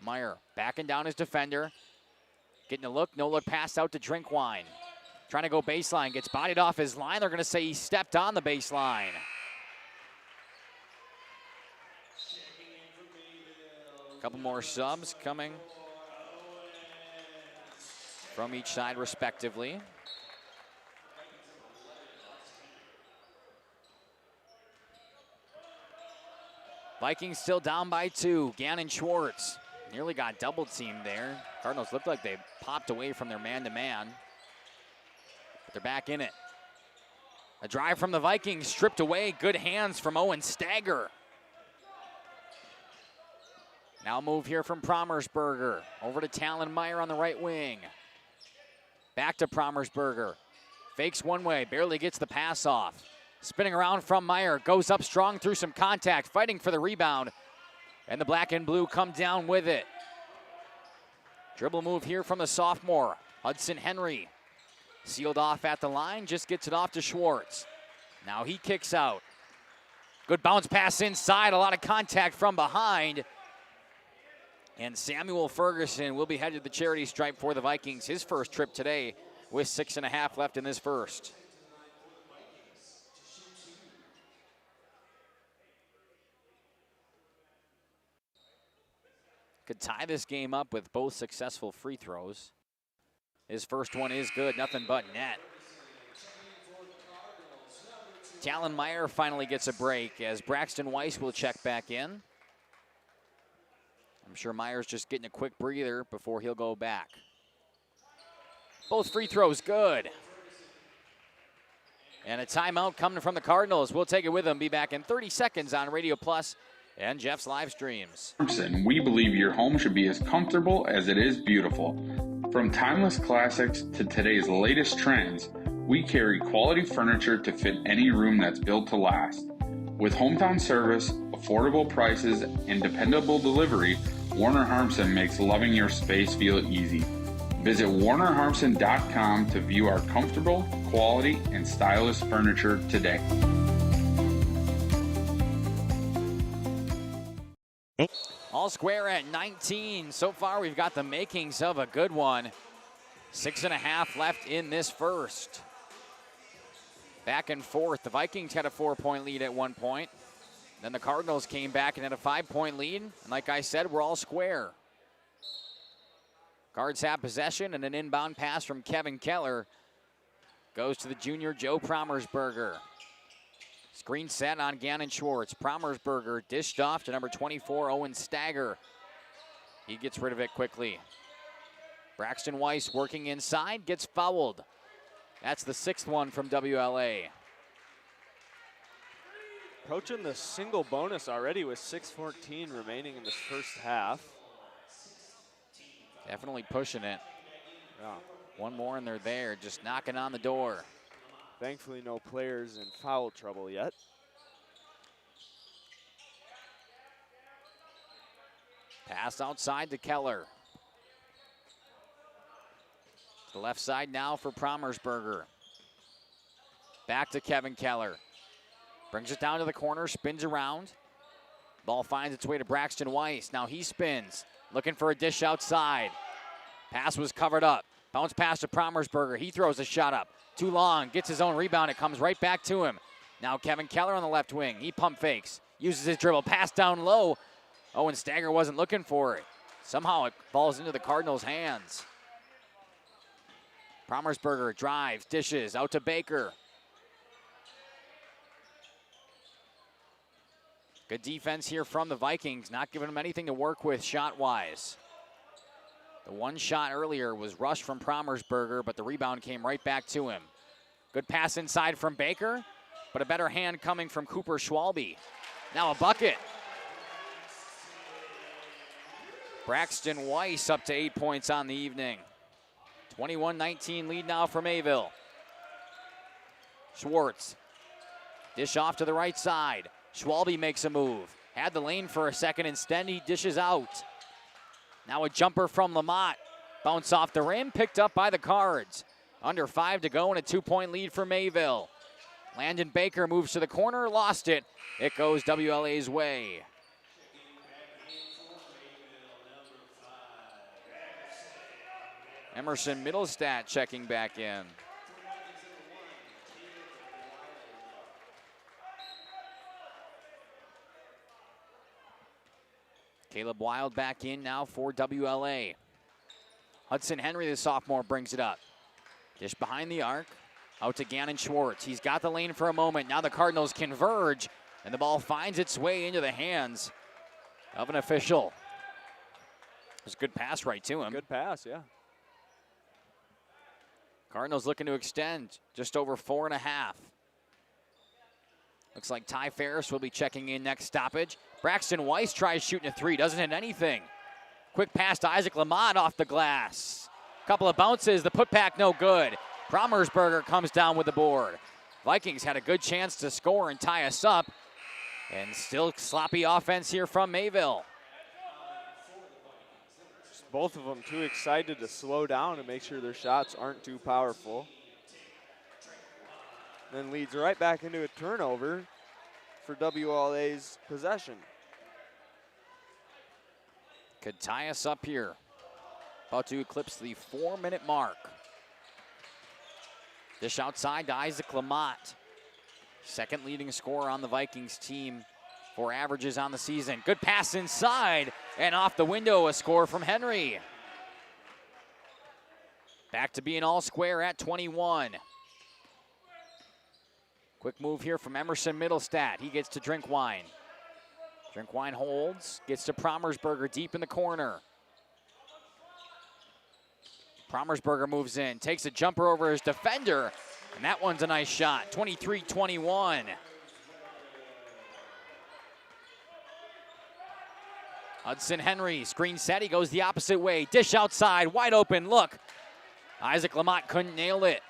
Meyer backing down his defender. Getting a look, no look pass out to Drinkwine. Trying to go baseline, gets bodied off his line. They're going to say he stepped on the baseline. A couple more subs coming from each side respectively. Vikings still down by 2. Gannon Schwartz nearly got double teamed there. Cardinals looked like they popped away from their man-to-man. But they're back in it. A drive from the Vikings stripped away. Good hands from Owen Stagger. Now move here from Promersberger. Over to Talon Meyer on the right wing. Back to Promersberger. Fakes one way, barely gets the pass off. Spinning around from Meyer, goes up strong through some contact, fighting for the rebound. And the black and blue come down with it. Dribble move here from the sophomore, Hudson Henry. Sealed off at the line, just gets it off to Schwartz. Now he kicks out. Good bounce pass inside, a lot of contact from behind. And Samuel Ferguson will be headed to the charity stripe for the Vikings. His first trip today with 6.5 left in this first. Could tie this game up with both successful free throws. His first one is good, nothing but net. Talon Meyer finally gets a break as Braxton Weiss will check back in. I'm sure Meyer's just getting a quick breather before he'll go back. Both free throws good. And a timeout coming from the Cardinals. We'll take it with them. Be back in 30 seconds on Radio Plus and Jeff's live streams. We believe your home should be as comfortable as it is beautiful. From timeless classics to today's latest trends, we carry quality furniture to fit any room that's built to last. With hometown service, affordable prices, and dependable delivery, Warner Harmson makes loving your space feel easy. Visit WarnerHarmson.com to view our comfortable, quality, and stylish furniture today. All square at 19. So far, we've got the makings of a good one. 6.5 left in this first. Back and forth. The Vikings had a 4-point lead at one point. Then the Cardinals came back and had a 5-point lead. And like I said, we're all square. Cards have possession, and an inbound pass from Kevin Keller goes to the junior Joe Promersberger. Screen set on Gannon Schwartz. Promersberger dished off to number 24, Owen Stagger. He gets rid of it quickly. Braxton Weiss working inside, gets fouled. That's the 6th one from WLA. Approaching the single bonus already with 6:14 remaining in this first half. Definitely pushing it. Yeah. One more and they're there, just knocking on the door. Thankfully no players in foul trouble yet. Pass outside to Keller. The left side now for Promersberger. Back to Kevin Keller. Brings it down to the corner, spins around. Ball finds its way to Braxton Weiss. Now he spins, looking for a dish outside. Pass was covered up. Bounce pass to Promersberger. He throws a shot up. Too long, gets his own rebound. It comes right back to him. Now Kevin Keller on the left wing. He pump fakes, uses his dribble, pass down low. Owen Stagger wasn't looking for it. Somehow it falls into the Cardinals' hands. Promersberger drives, dishes, out to Baker. Good defense here from the Vikings, not giving them anything to work with shot-wise. The one shot earlier was rushed from Promersberger, but the rebound came right back to him. Good pass inside from Baker, but a better hand coming from Cooper Schwalbe. Now a bucket. Braxton Weiss up to 8 points on the evening. 21-19 lead now for Mayville. Schwartz. Dish off to the right side. Schwalbe makes a move. Had the lane for a second. Instead, he dishes out. Now a jumper from Lamont. Bounce off the rim, picked up by the Cards. Under 5 to go and a 2-point lead for Mayville. Landon Baker moves to the corner, lost it. It goes WLA's way. Emerson Middlestat checking back in. Caleb Wild back in now for WLA. Hudson Henry, the sophomore, brings it up. Dish behind the arc. Out to Gannon Schwartz. He's got the lane for a moment. Now the Cardinals converge, and the ball finds its way into the hands of an official. It was a good pass right to him. Good pass, yeah. Cardinals looking to extend just over 4.5. Looks like Ty Ferris will be checking in next stoppage. Braxton Weiss tries shooting a three, doesn't hit anything. Quick pass to Isaac Lamont off the glass. Couple of bounces, the putback no good. Promersberger comes down with the board. Vikings had a good chance to score and tie us up. And still sloppy offense here from Mayville. Both of them too excited to slow down and make sure their shots aren't too powerful. Then leads right back into a turnover for WLA's possession. Could tie us up here. About to eclipse the 4-minute mark. Dish outside to Isaac Lamont. Second leading scorer on the Vikings team for averages on the season. Good pass inside and off the window, a score from Henry. Back to being all square at 21. Quick move here from Emerson Middlestat. He gets to Drinkwine. Drinkwine holds, gets to Promersberger deep in the corner. Promersberger moves in, takes a jumper over his defender, and that one's a nice shot, 23-21. Hudson Henry, screen set, he goes the opposite way. Dish outside, wide open, look. Isaac Lamont couldn't nail it.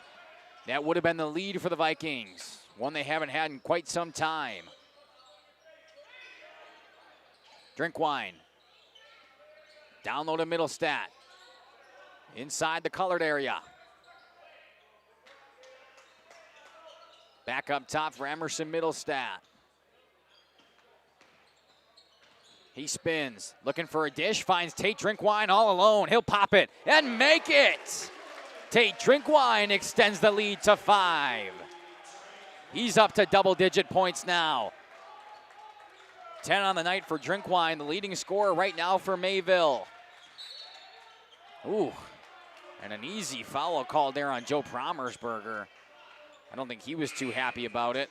That would have been the lead for the Vikings, one they haven't had in quite some time. Drinkwine. Down low to Middlestat. Inside the colored area. Back up top for Emerson Middlestat. He spins, looking for a dish, finds Tate Drinkwine all alone. He'll pop it and make it. Tate Drinkwine extends the lead to 5. He's up to double-digit points now. 10 on the night for Drinkwine, the leading scorer right now for Mayville. Ooh, and an easy foul called there on Joe Promersberger. I don't think he was too happy about it.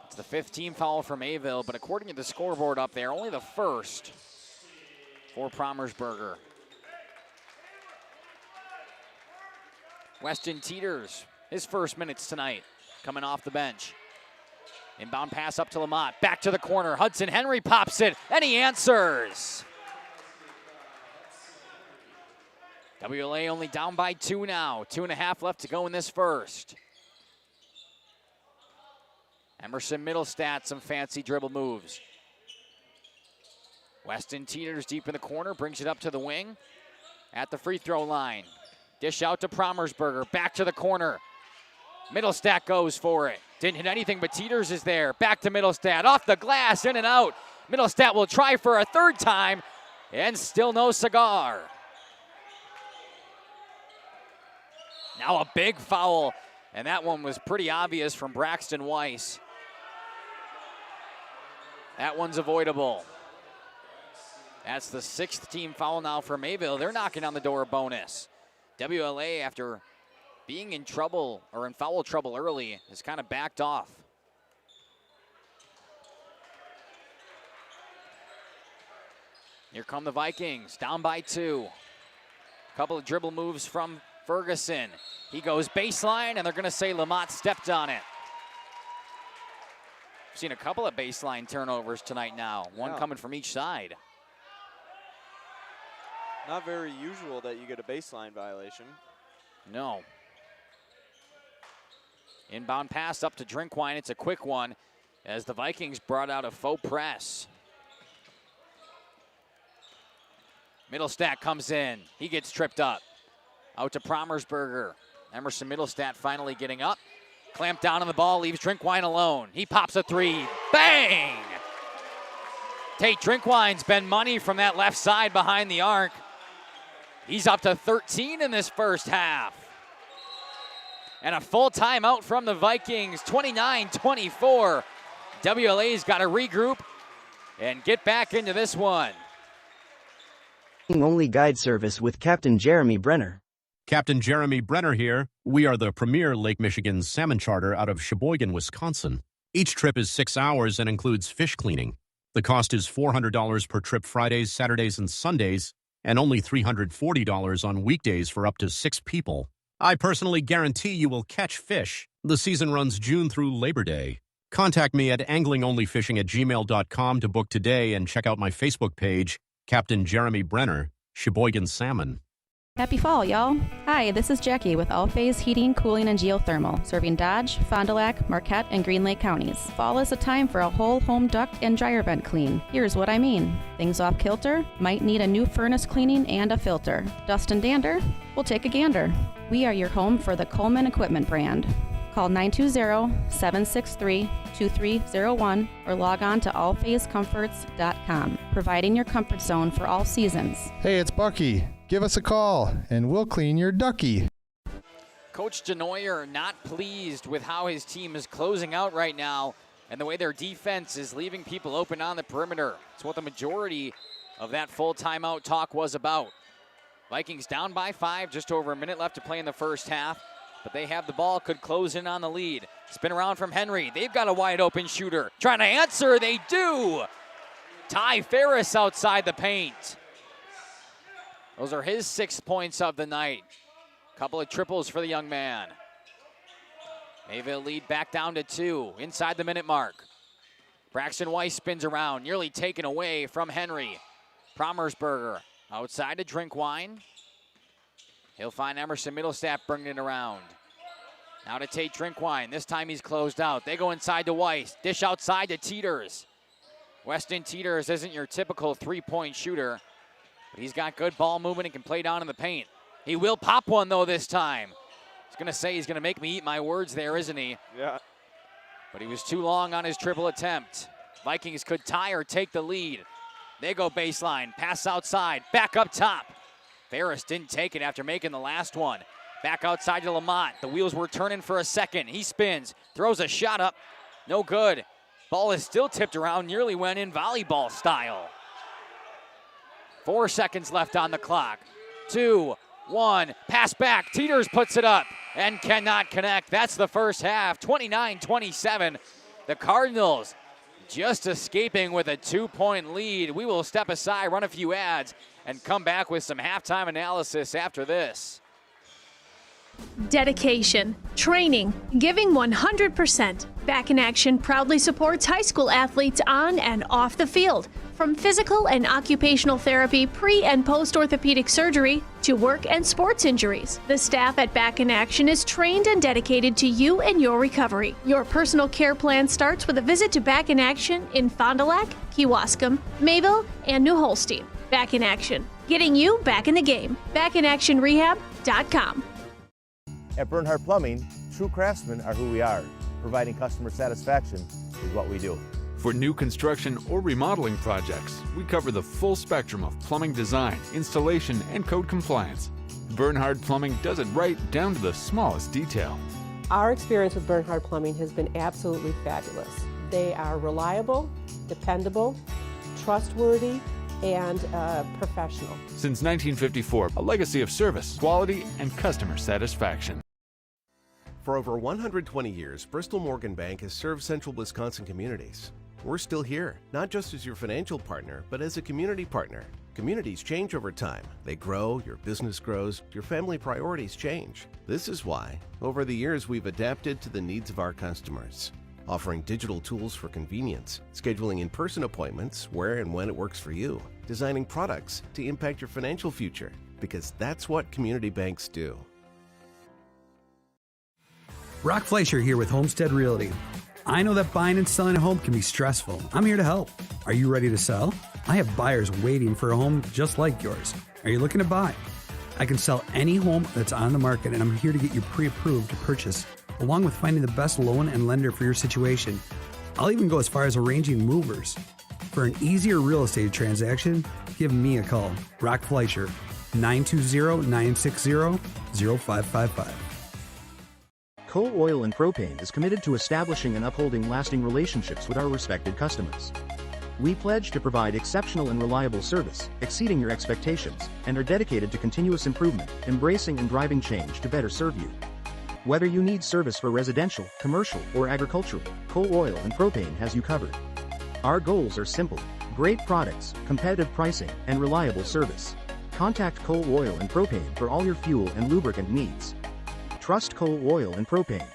It's the 5th team foul for Mayville, but according to the scoreboard up there, only the first for Promersberger. Weston Teeters, his first minutes tonight, coming off the bench. Inbound pass up to Lamont, back to the corner. Hudson Henry pops it, and he answers. WLA only down by 2 now. 2.5 left to go in this first. Emerson Middlestat, some fancy dribble moves. Weston Teeters deep in the corner, brings it up to the wing at the free throw line. Dish out to Promersberger, back to the corner. Middlestat goes for it. Didn't hit anything, but Teeters is there. Back to Middlestat, off the glass, in and out. Middlestat will try for a 3rd time, and still no cigar. Now a big foul, and that one was pretty obvious from Braxton Weiss. That one's avoidable. That's the 6th team foul now for Mayville. They're knocking on the door of bonus. WLA, after being in trouble or in foul trouble early, has kind of backed off. Here come the Vikings, down by 2. Couple of dribble moves from Ferguson. He goes baseline, and they're going to say Lamont stepped on it. We've seen a couple of baseline turnovers tonight now, one coming from each side. Not very usual that you get a baseline violation. No. Inbound pass up to Drinkwine. It's a quick one as the Vikings brought out a faux press. Middlestat comes in. He gets tripped up. Out to Promersberger. Emerson Middlestat finally getting up. Clamped down on the ball, leaves Drinkwine alone. He pops a three. Bang! Tate Drinkwine's been money from that left side behind the arc. He's up to 13 in this first half. And a full timeout from the Vikings, 29-24. WLA's got to regroup and get back into this one. Only guide service with Captain Jeremy Brenner. Captain Jeremy Brenner here. We are the premier Lake Michigan salmon charter out of Sheboygan, Wisconsin. Each trip is 6 hours and includes fish cleaning. The cost is $400 per trip Fridays, Saturdays, and Sundays, and only $340 on weekdays for up to 6 people. I personally guarantee you will catch fish. The season runs June through Labor Day. Contact me at anglingonlyfishing@gmail.com to book today and check out my Facebook page, Captain Jeremy Brenner, Sheboygan Salmon. Happy fall, y'all. Hi, this is Jackie with All Phase Heating, Cooling, and Geothermal, serving Dodge, Fond du Lac, Marquette, and Green Lake counties. Fall is a time for a whole home duct and dryer vent clean. Here's what I mean. Things off kilter, might need a new furnace cleaning and a filter. Dust and dander? We'll take a gander. We are your home for the Coleman Equipment brand. Call 920-763-2301 or log on to allphasecomforts.com, providing your comfort zone for all seasons. Hey, it's Bucky. Give us a call, and we'll clean your ducky. Coach Denoyer not pleased with how his team is closing out right now and the way their defense is leaving people open on the perimeter. It's what the majority of that full timeout talk was about. Vikings down by 5, just over a minute left to play in the first half, but they have the ball, could close in on the lead. Spin around from Henry. They've got a wide open shooter. Trying to answer, they do. Ty Ferris outside the paint. Those are his 6 points of the night. Couple of triples for the young man. Mayville lead back down to 2, inside the minute mark. Braxton Weiss spins around, nearly taken away from Henry. Promersberger outside to Drinkwine. He'll find Emerson Middlestat bringing it around. Now to Tate Drinkwine. This time he's closed out. They go inside to Weiss. Dish outside to Teeters. Weston Teeters isn't your typical three-point shooter, but he's got good ball movement and can play down in the paint. He will pop one, though, this time. He's going to say he's going to make me eat my words there, isn't he? Yeah. But he was too long on his triple attempt. Vikings could tie or take the lead. They go baseline. Pass outside. Back up top. Ferris didn't take it after making the last one. Back outside to Lamont. The wheels were turning for a second. He spins. Throws a shot up. No good. Ball is still tipped around. Nearly went in volleyball style. 4 seconds left on the clock. 2, 1, pass back. Teeters puts it up and cannot connect. That's the first half, 29-27. The Cardinals just escaping with a 2-point lead. We will step aside, run a few ads, and come back with some halftime analysis after this. Dedication, training, giving 100%. Back in Action proudly supports high school athletes on and off the field. From physical and occupational therapy, pre- and post-orthopedic surgery, to work and sports injuries. The staff at Back in Action is trained and dedicated to you and your recovery. Your personal care plan starts with a visit to Back in Action in Fond du Lac, Kewaskum, Mayville, and New Holstein. Back in Action, getting you back in the game. BackinActionRehab.com. At Bernhardt Plumbing, true craftsmen are who we are. Providing customer satisfaction is what we do. For new construction or remodeling projects, we cover the full spectrum of plumbing design, installation, and code compliance. Bernhardt Plumbing does it right down to the smallest detail. Our experience with Bernhardt Plumbing has been absolutely fabulous. They are reliable, dependable, trustworthy, and professional. Since 1954, a legacy of service, quality, and customer satisfaction. For over 120 years, Bristol Morgan Bank has served central Wisconsin communities. We're still here, not just as your financial partner, but as a community partner. Communities change over time. They grow, your business grows, your family priorities change. This is why, over the years, we've adapted to the needs of our customers, offering digital tools for convenience, scheduling in-person appointments where and when it works for you, designing products to impact your financial future, because that's what community banks do. Brock Fleischer here with Homestead Realty. I know that buying and selling a home can be stressful. I'm here to help. Are you ready to sell? I have buyers waiting for a home just like yours. Are you looking to buy? I can sell any home that's on the market, and I'm here to get you pre-approved to purchase, along with finding the best loan and lender for your situation. I'll even go as far as arranging movers. For an easier real estate transaction, give me a call. Brock Fleischer, 920-960-0555. Coal Oil and Propane is committed to establishing and upholding lasting relationships with our respected customers. We pledge to provide exceptional and reliable service, exceeding your expectations, and are dedicated to continuous improvement, embracing and driving change to better serve you. Whether you need service for residential, commercial, or agricultural, Coal Oil and Propane has you covered. Our goals are simple: great products, competitive pricing, and reliable service. Contact Coal Oil and Propane for all your fuel and lubricant needs. Trust Coal Oil and Propane.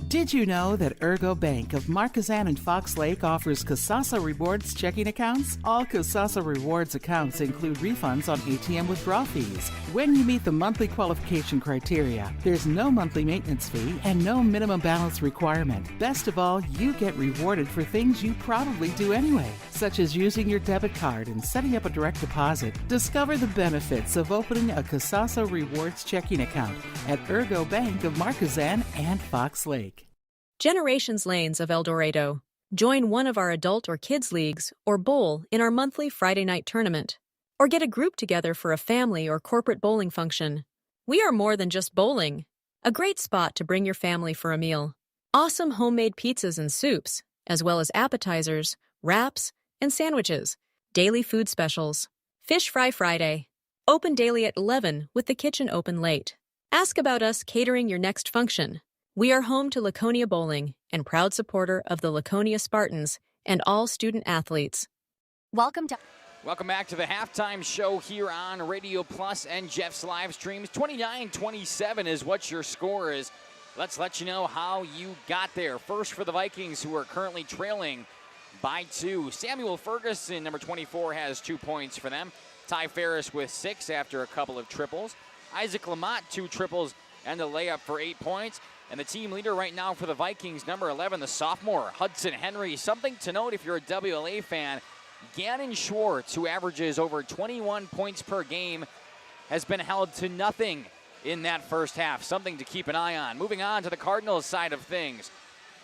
Did you know that Ergo Bank of Marquezan and Fox Lake offers Casasa Rewards checking accounts? All Casasa Rewards accounts include refunds on ATM withdrawal fees. When you meet the monthly qualification criteria, there's no monthly maintenance fee and no minimum balance requirement. Best of all, you get rewarded for things you probably do anyway, such as using your debit card and setting up a direct deposit. Discover the benefits of opening a Casasa Rewards checking account at Ergo Bank of Marquezan and Fox Lake. Generations Lanes of El Dorado. Join one of our adult or kids leagues or bowl in our monthly Friday night tournament. Or get a group together for a family or corporate bowling function. We are more than just bowling. A great spot to bring your family for a meal. Awesome homemade pizzas and soups, as well as appetizers, wraps, and sandwiches. Daily food specials. Fish Fry Friday. Open daily at 11 with the kitchen open late. Ask about us catering your next function. We are home to Laconia Bowling and proud supporter of the Laconia Spartans and all student athletes. Welcome back to the halftime show here on Radio Plus and Jeff's live streams. 29-27 is what your score is. Let's let you know how you got there. First for the Vikings, who are currently trailing by 2. Samuel Ferguson, number 24, has 2 points for them. Ty Ferris with 6 after a couple of triples. Isaac Lamont, 2 triples and a layup for 8 points. And the team leader right now for the Vikings, number 11, the sophomore, Hudson Henry. Something to note if you're a WLA fan, Gannon Schwartz, who averages over 21 points per game, has been held to nothing in that first half. Something to keep an eye on. Moving on to the Cardinals side of things.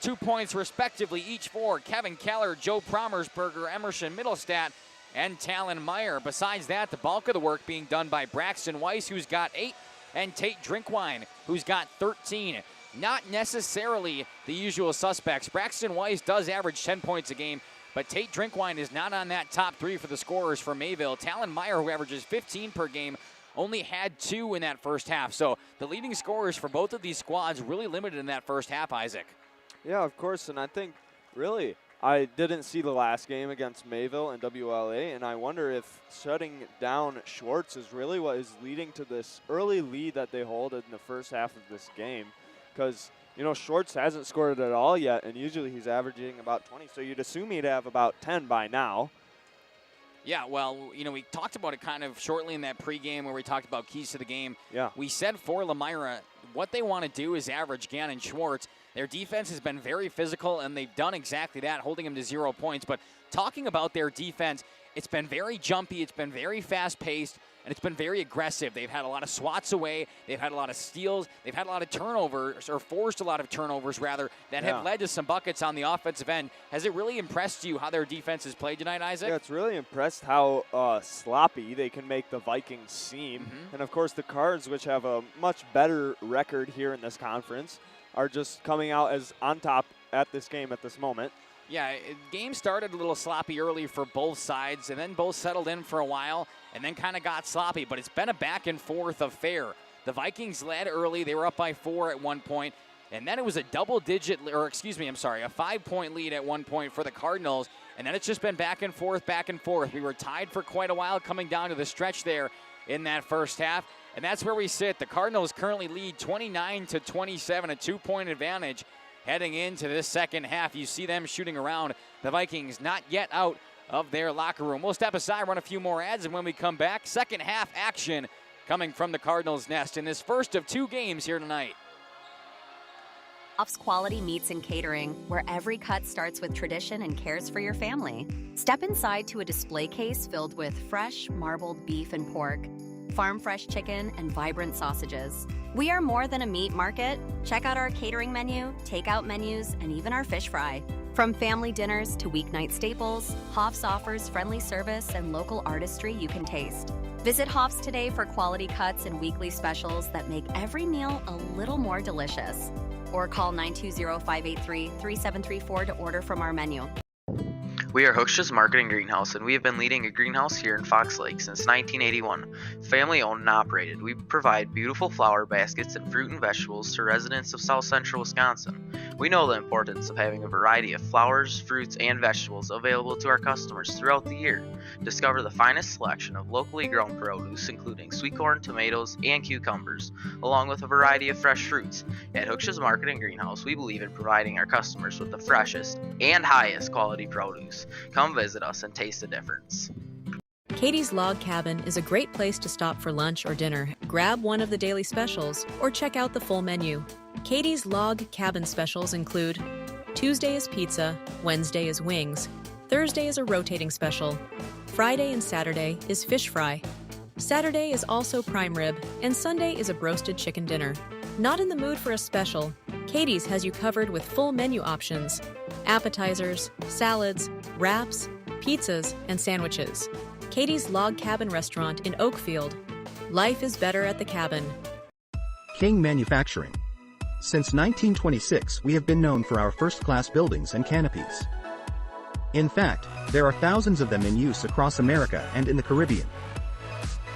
2 points respectively each for Kevin Keller, Joe Promersberger, Emerson Middlestat, and Talon Meyer. Besides that, the bulk of the work being done by Braxton Weiss, who's got 8, and Tate Drinkwine, who's got 13. Not necessarily the usual suspects. Braxton Weiss does average 10 points a game, but Tate Drinkwine is not on that top 3 for the scorers for Mayville. Talon Meyer, who averages 15 per game, only had 2 in that first half. So the leading scorers for both of these squads really limited in that first half, Isaac. Yeah, of course, and I think really I didn't see the last game against Mayville and WLA, and I wonder if shutting down Schwartz is really what is leading to this early lead that they hold in the first half of this game. Because, you know, Schwartz hasn't scored at all yet, and usually he's averaging about 20, so you'd assume he'd have about 10 by now. Yeah, well, you know, we talked about it kind of shortly in that pregame where we talked about keys to the game. Yeah. We said for Lamira, what they want to do is average Gannon Schwartz. Their defense has been very physical, and they've done exactly that, holding him to 0 points. But talking about their defense, it's been very jumpy, it's been very fast-paced, and it's been very aggressive. They've had a lot of swats away. They've had a lot of steals. They've had a lot of turnovers, or forced a lot of turnovers, rather, that have led to some buckets on the offensive end. Has it really impressed you how their defense has played tonight, Isaac? Yeah, it's really impressed how sloppy they can make the Vikings seem. And, of course, the Cards, which have a much better record here in this conference, are just coming out as on top at this game at this moment. Yeah, game started a little sloppy early for both sides, and then both settled in for a while, and then kind of got sloppy. But it's been a back and forth affair. The Vikings led early. They were up by 4 at one point, and then it was a double-digit, or excuse me, I'm sorry, a 5-point lead at one point for the Cardinals, and then it's just been back and forth, back and forth. We were tied for quite a while coming down to the stretch there in that first half, and that's where we sit. The Cardinals currently lead 29-27, a 2-point advantage. Heading into this second half, you see them shooting around. The Vikings not yet out of their locker room. We'll step aside, run a few more ads, and when we come back, second half action coming from the Cardinals' nest in this first of 2 games here tonight. Hoff's Quality Meats and Catering, where every cut starts with tradition and cares for your family. Step inside to a display case filled with fresh, marbled beef and pork, farm-fresh chicken, and vibrant sausages. We are more than a meat market. Check out our catering menu, takeout menus, and even our fish fry. From family dinners to weeknight staples, Hoff's offers friendly service and local artistry you can taste. Visit Hoff's today for quality cuts and weekly specials that make every meal a little more delicious. Or call 920-583-3734 to order from our menu. We are Hooksha's Marketing Greenhouse, and we have been leading a greenhouse here in Fox Lake since 1981. Family owned and operated, we provide beautiful flower baskets and fruit and vegetables to residents of South Central Wisconsin. We know the importance of having a variety of flowers, fruits, and vegetables available to our customers throughout the year. Discover the finest selection of locally grown produce, including sweet corn, tomatoes, and cucumbers, along with a variety of fresh fruits. At Hooksha's Marketing Greenhouse, we believe in providing our customers with the freshest and highest quality produce. Come visit us and taste the difference. Katie's Log Cabin is a great place to stop for lunch or dinner. Grab one of the daily specials or check out the full menu. Katie's Log Cabin specials include Tuesday is pizza, Wednesday is wings, Thursday is a rotating special, Friday and Saturday is fish fry, Saturday is also prime rib, and Sunday is a broasted chicken dinner. Not in the mood for a special? Katie's has you covered with full menu options, appetizers, salads, wraps, pizzas, and sandwiches. Katie's Log Cabin Restaurant in Oakfield. Life is better at the cabin. King Manufacturing. Since 1926, we have been known for our first-class buildings and canopies. In fact, there are thousands of them in use across America and in the Caribbean.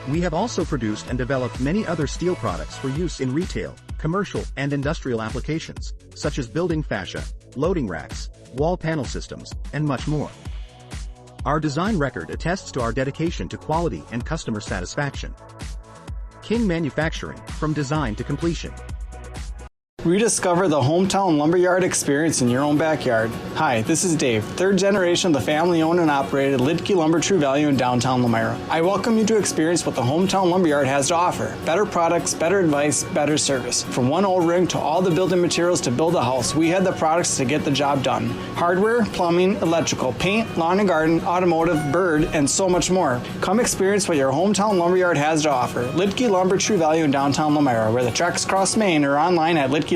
We have also produced and developed many other steel products for use in retail, commercial, and industrial applications, such as building fascia, loading racks, wall panel systems, and much more. Our design record attests to our dedication to quality and customer satisfaction. King Manufacturing, from design to completion. Rediscover the hometown lumberyard experience in your own backyard. Hi, this is Dave, third generation of the family-owned and operated Lidke Lumber True Value in downtown Elmira. I welcome you to experience what the hometown lumberyard has to offer. Better products, better advice, better service. From one O-ring to all the building materials to build a house, we had the products to get the job done. Hardware, plumbing, electrical, paint, lawn and garden, automotive, bird, and so much more. Come experience what your hometown lumberyard has to offer. Lidke Lumber True Value in downtown Elmira, where the tracks cross Main, or online at lidkelumber.com.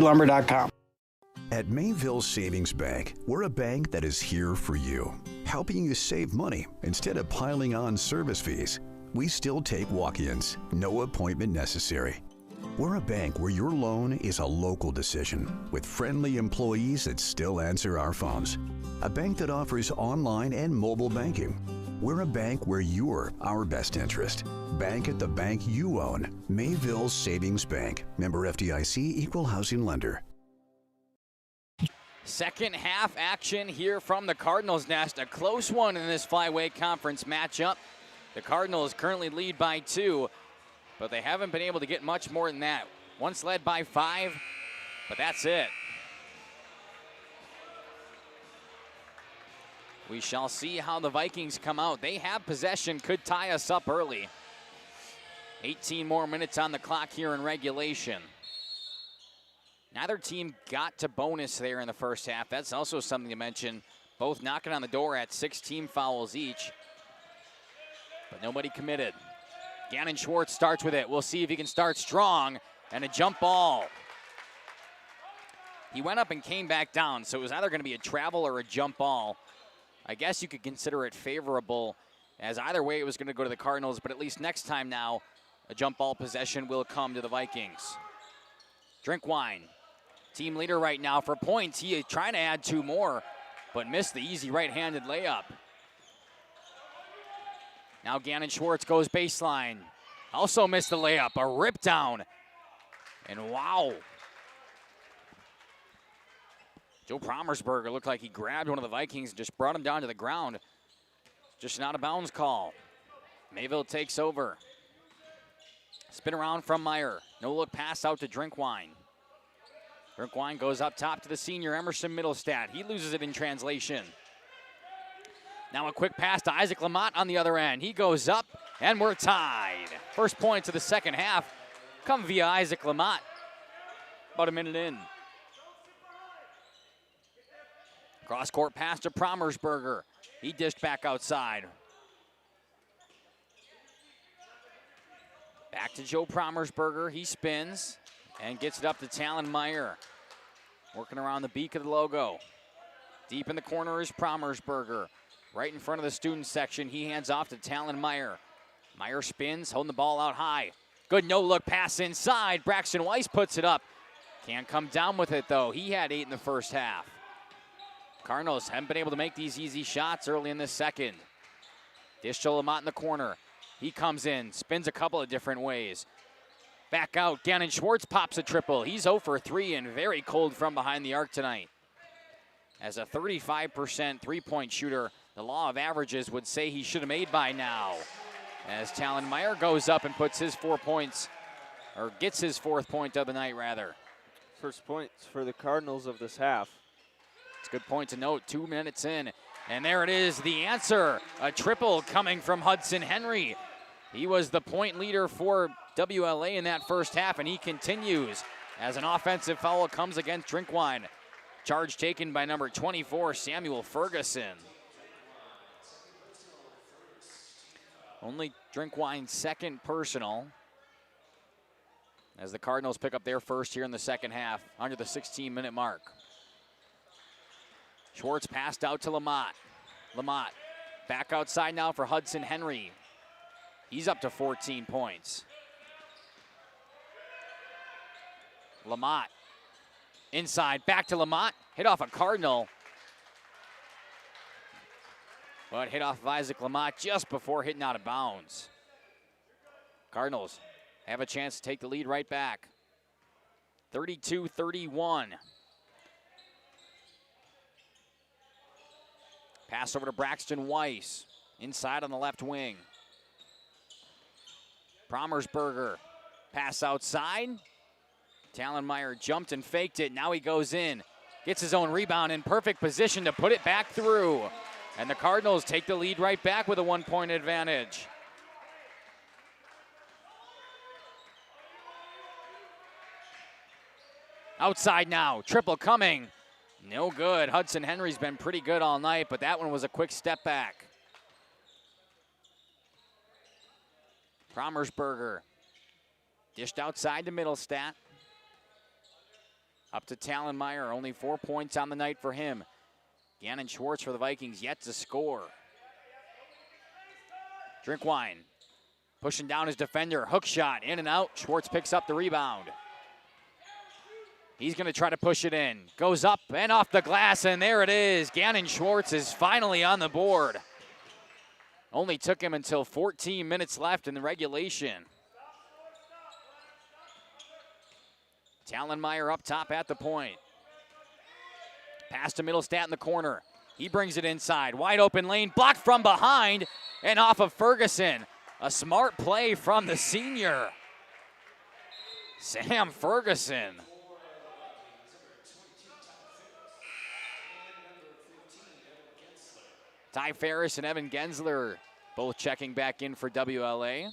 At Mayville Savings Bank, we're a bank that is here for you, helping you save money instead of piling on service fees. We still take walk-ins, no appointment necessary. We're a bank where your loan is a local decision, with friendly employees that still answer our phones. A bank that offers online and mobile banking. We're a bank where you're our best interest. Bank at the bank you own. Mayville Savings Bank. Member FDIC, Equal Housing Lender. Second half action here from the Cardinals' nest. A close one in this flyweight conference matchup. The Cardinals currently lead by 2, but they haven't been able to get much more than that. Once led by 5, but that's it. We shall see how the Vikings come out. They have possession, could tie us up early. 18 more minutes on the clock here in regulation. Neither team got to bonus there in the first half. That's also something to mention. Both knocking on the door at 6 team fouls each, but nobody committed. Gannon Schwartz starts with it. We'll see if he can start strong, and a jump ball. He went up and came back down, so it was either going to be a travel or a jump ball. I guess you could consider it favorable, as either way it was going to go to the Cardinals, but at least next time now, a jump ball possession will come to the Vikings. Drinkwine, team leader right now for points. He is trying to add 2 more, but missed the easy right-handed layup. Now Gannon Schwartz goes baseline. Also missed the layup, a rip down. And wow. Joe Promersberger looked like he grabbed one of the Vikings and just brought him down to the ground. Just an out-of-bounds call. Mayville takes over. Spin around from Meyer. No-look pass out to Drinkwine. Drinkwine goes up top to the senior Emerson Middlestat. He loses it in translation. Now a quick pass to Isaac Lamont on the other end. He goes up, and we're tied. First points of the second half come via Isaac Lamont. About a minute in. Cross-court pass to Promersberger. He dished back outside. Back to Joe Promersberger. He spins and gets it up to Talon Meyer. Working around the beak of the logo. Deep in the corner is Promersberger. Right in front of the student section, he hands off to Talon Meyer. Meyer spins, holding the ball out high. Good no-look pass inside. Braxton Weiss puts it up. Can't come down with it, though. He had 8 in the first half. Cardinals haven't been able to make these easy shots early in this second. Dish to Lamont in the corner. He comes in, spins a couple of different ways. Back out, Gannon Schwartz pops a triple. He's 0 for 3 and very cold from behind the arc tonight. As a 35% three-point shooter, the law of averages would say he should have made by now. As Talon Meyer goes up and puts his 4 points, or gets his 4th point of the night, rather. First points for the Cardinals of this half. It's a good point to note, 2 minutes in. And there it is, the answer. A triple coming from Hudson Henry. He was the point leader for WLA in that first half, and he continues as an offensive foul comes against Drinkwine. Charge taken by number 24, Samuel Ferguson. Only Drinkwine's second personal as the Cardinals pick up their first here in the second half under the 16-minute mark. Schwartz passed out to Lamont. Lamont back outside now for Hudson Henry. He's up to 14 points. Lamont inside, back to Lamont. Hit off a Cardinal. But hit off of Isaac Lamont just before hitting out of bounds. Cardinals have a chance to take the lead right back. 32-31. Pass over to Braxton Weiss. Inside on the left wing. Promersberger. Pass outside. Talon Meyer jumped and faked it. Now he goes in. Gets his own rebound in perfect position to put it back through. And the Cardinals take the lead right back with a 1-point advantage. Outside now, triple coming. No good. Hudson Henry's been pretty good all night, but that one was a quick step back. Promersberger dished outside to Middlestat. Up to Talon Meyer, only 4 points on the night for him. Gannon Schwartz for the Vikings yet to score. Drinkwine pushing down his defender. Hook shot in and out. Schwartz picks up the rebound. He's going to try to push it in. Goes up and off the glass, and there it is. Gannon Schwartz is finally on the board. Only took him until 14 minutes left in the regulation. Talon Meyer up top at the point. Pass to Middlestat in the corner. He brings it inside. Wide open lane, blocked from behind and off of Ferguson. A smart play from the senior. Sam Ferguson. Ty Ferris and Evan Gensler both checking back in for WLA.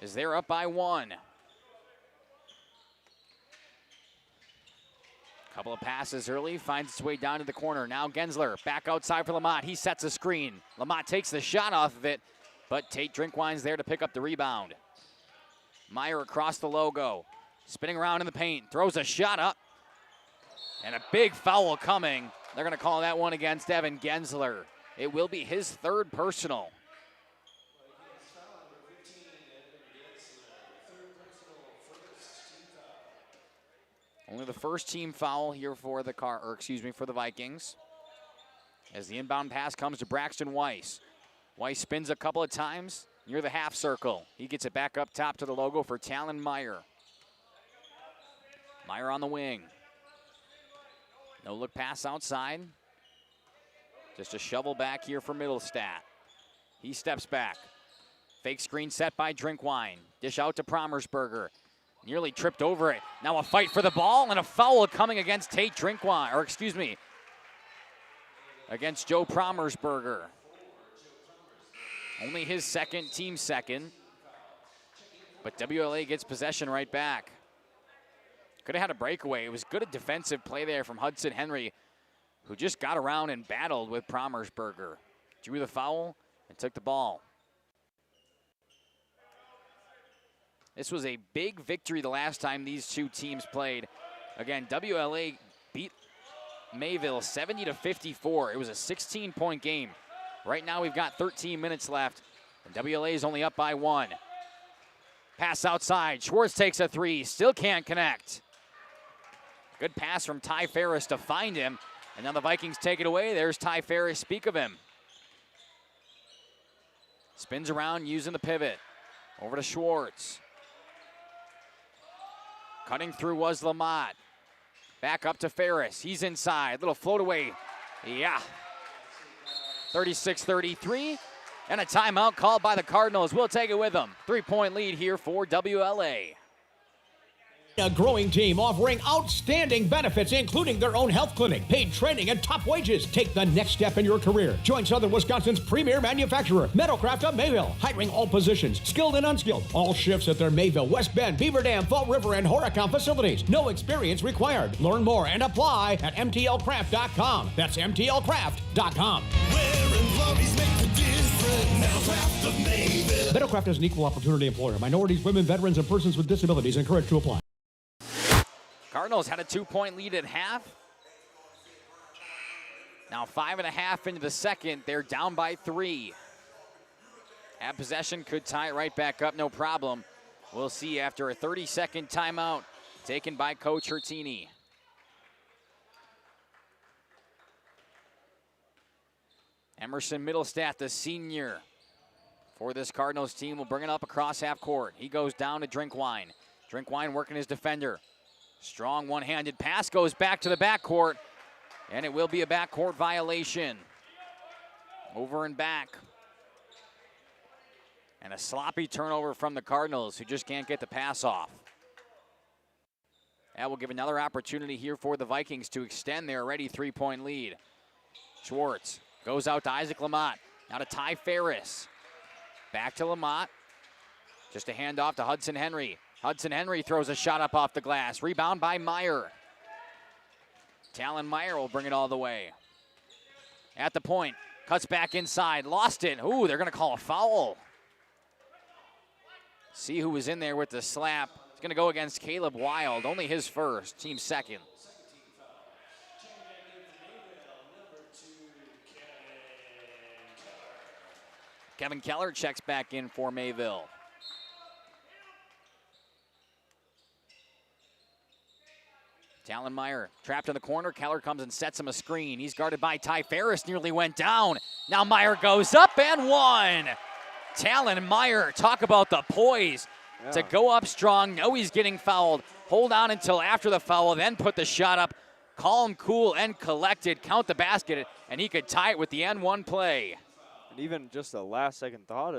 As they're up by 1. Couple of passes early, finds its way down to the corner. Now Gensler back outside for Lamont. He sets a screen. Lamont takes the shot off of it, but Tate Drinkwine's there to pick up the rebound. Meyer across the logo, spinning around in the paint, throws a shot up, and a big foul coming. They're going to call that one against Evan Gensler. It will be his 3rd personal. Only the first team foul here for the for the Vikings. As the inbound pass comes to Braxton Weiss. Weiss spins a couple of times near the half circle. He gets it back up top to the logo for Talon Meyer. Meyer on the wing. No look pass outside. Just a shovel back here for Middlestat. He steps back. Fake screen set by Drinkwine. Dish out to Promersberger. Nearly tripped over it. Now a fight for the ball and a foul coming against Tate Drinkwine, against Joe Promersberger. Only his second, team second. But WLA gets possession right back. Could have had a breakaway. It was good a defensive play there from Hudson Henry, who just got around and battled with Promersberger. Drew the foul and took the ball. This was a big victory the last time these two teams played. Again, WLA beat Mayville 70-54. It was a 16-point game. Right now we've got 13 minutes left, and WLA is only up by 1. Pass outside. Schwartz takes a 3. Still can't connect. Good pass from Ty Ferris to find him. And now the Vikings take it away. There's Ty Ferris. Speak of him. Spins around using the pivot. Over to Schwartz. Cutting through was Lamott. Back up to Ferris. He's inside. Little float away. Yeah. 36-33. And a timeout called by the Cardinals. We'll take it with them. 3-point lead here for WLA. A growing team offering outstanding benefits, including their own health clinic, paid training, and top wages. Take the next step in your career. Join Southern Wisconsin's premier manufacturer, Metalcraft of Mayville, hiring all positions, skilled and unskilled. All shifts at their Mayville, West Bend, Beaver Dam, Fall River, and Horicon facilities. No experience required. Learn more and apply at mtlcraft.com. That's mtlcraft.com. Metalcraft is an equal opportunity employer. Minorities, women, veterans, and persons with disabilities encouraged to apply. Cardinals had a 2-point lead at half. Now 5.5 into the second. They're down by 3. Have possession, could tie it right back up, no problem. We'll see after a 30-second timeout taken by Coach Hertini. Emerson Middlestat, the senior for this Cardinals team, will bring it up across half court. He goes down to Drinkwine. Drinkwine working his defender. Strong one-handed pass goes back to the backcourt, and it will be a backcourt violation. Over and back. And a sloppy turnover from the Cardinals, who just can't get the pass off. That will give another opportunity here for the Vikings to extend their already 3-point lead. Schwartz goes out to Isaac Lamott. Now to Ty Ferris. Back to Lamott. Just a handoff to Hudson Henry. Hudson Henry throws a shot up off the glass. Rebound by Meyer. Talon Meyer will bring it all the way. At the point. Cuts back inside. Lost it. Ooh, they're going to call a foul. See who was in there with the slap. It's going to go against Caleb Wild. Only his first. Team second. Kevin Keller checks back in for Mayville. Talon Meyer trapped in the corner. Keller comes and sets him a screen. He's guarded by Ty Ferris, nearly went down. Now Meyer goes up and one. Talon Meyer, talk about the poise to go up strong. Know he's getting fouled. Hold on until after the foul, then put the shot up. Calm, cool, and collected. Count the basket, and he could tie it with the N1 play. And even just a last-second thought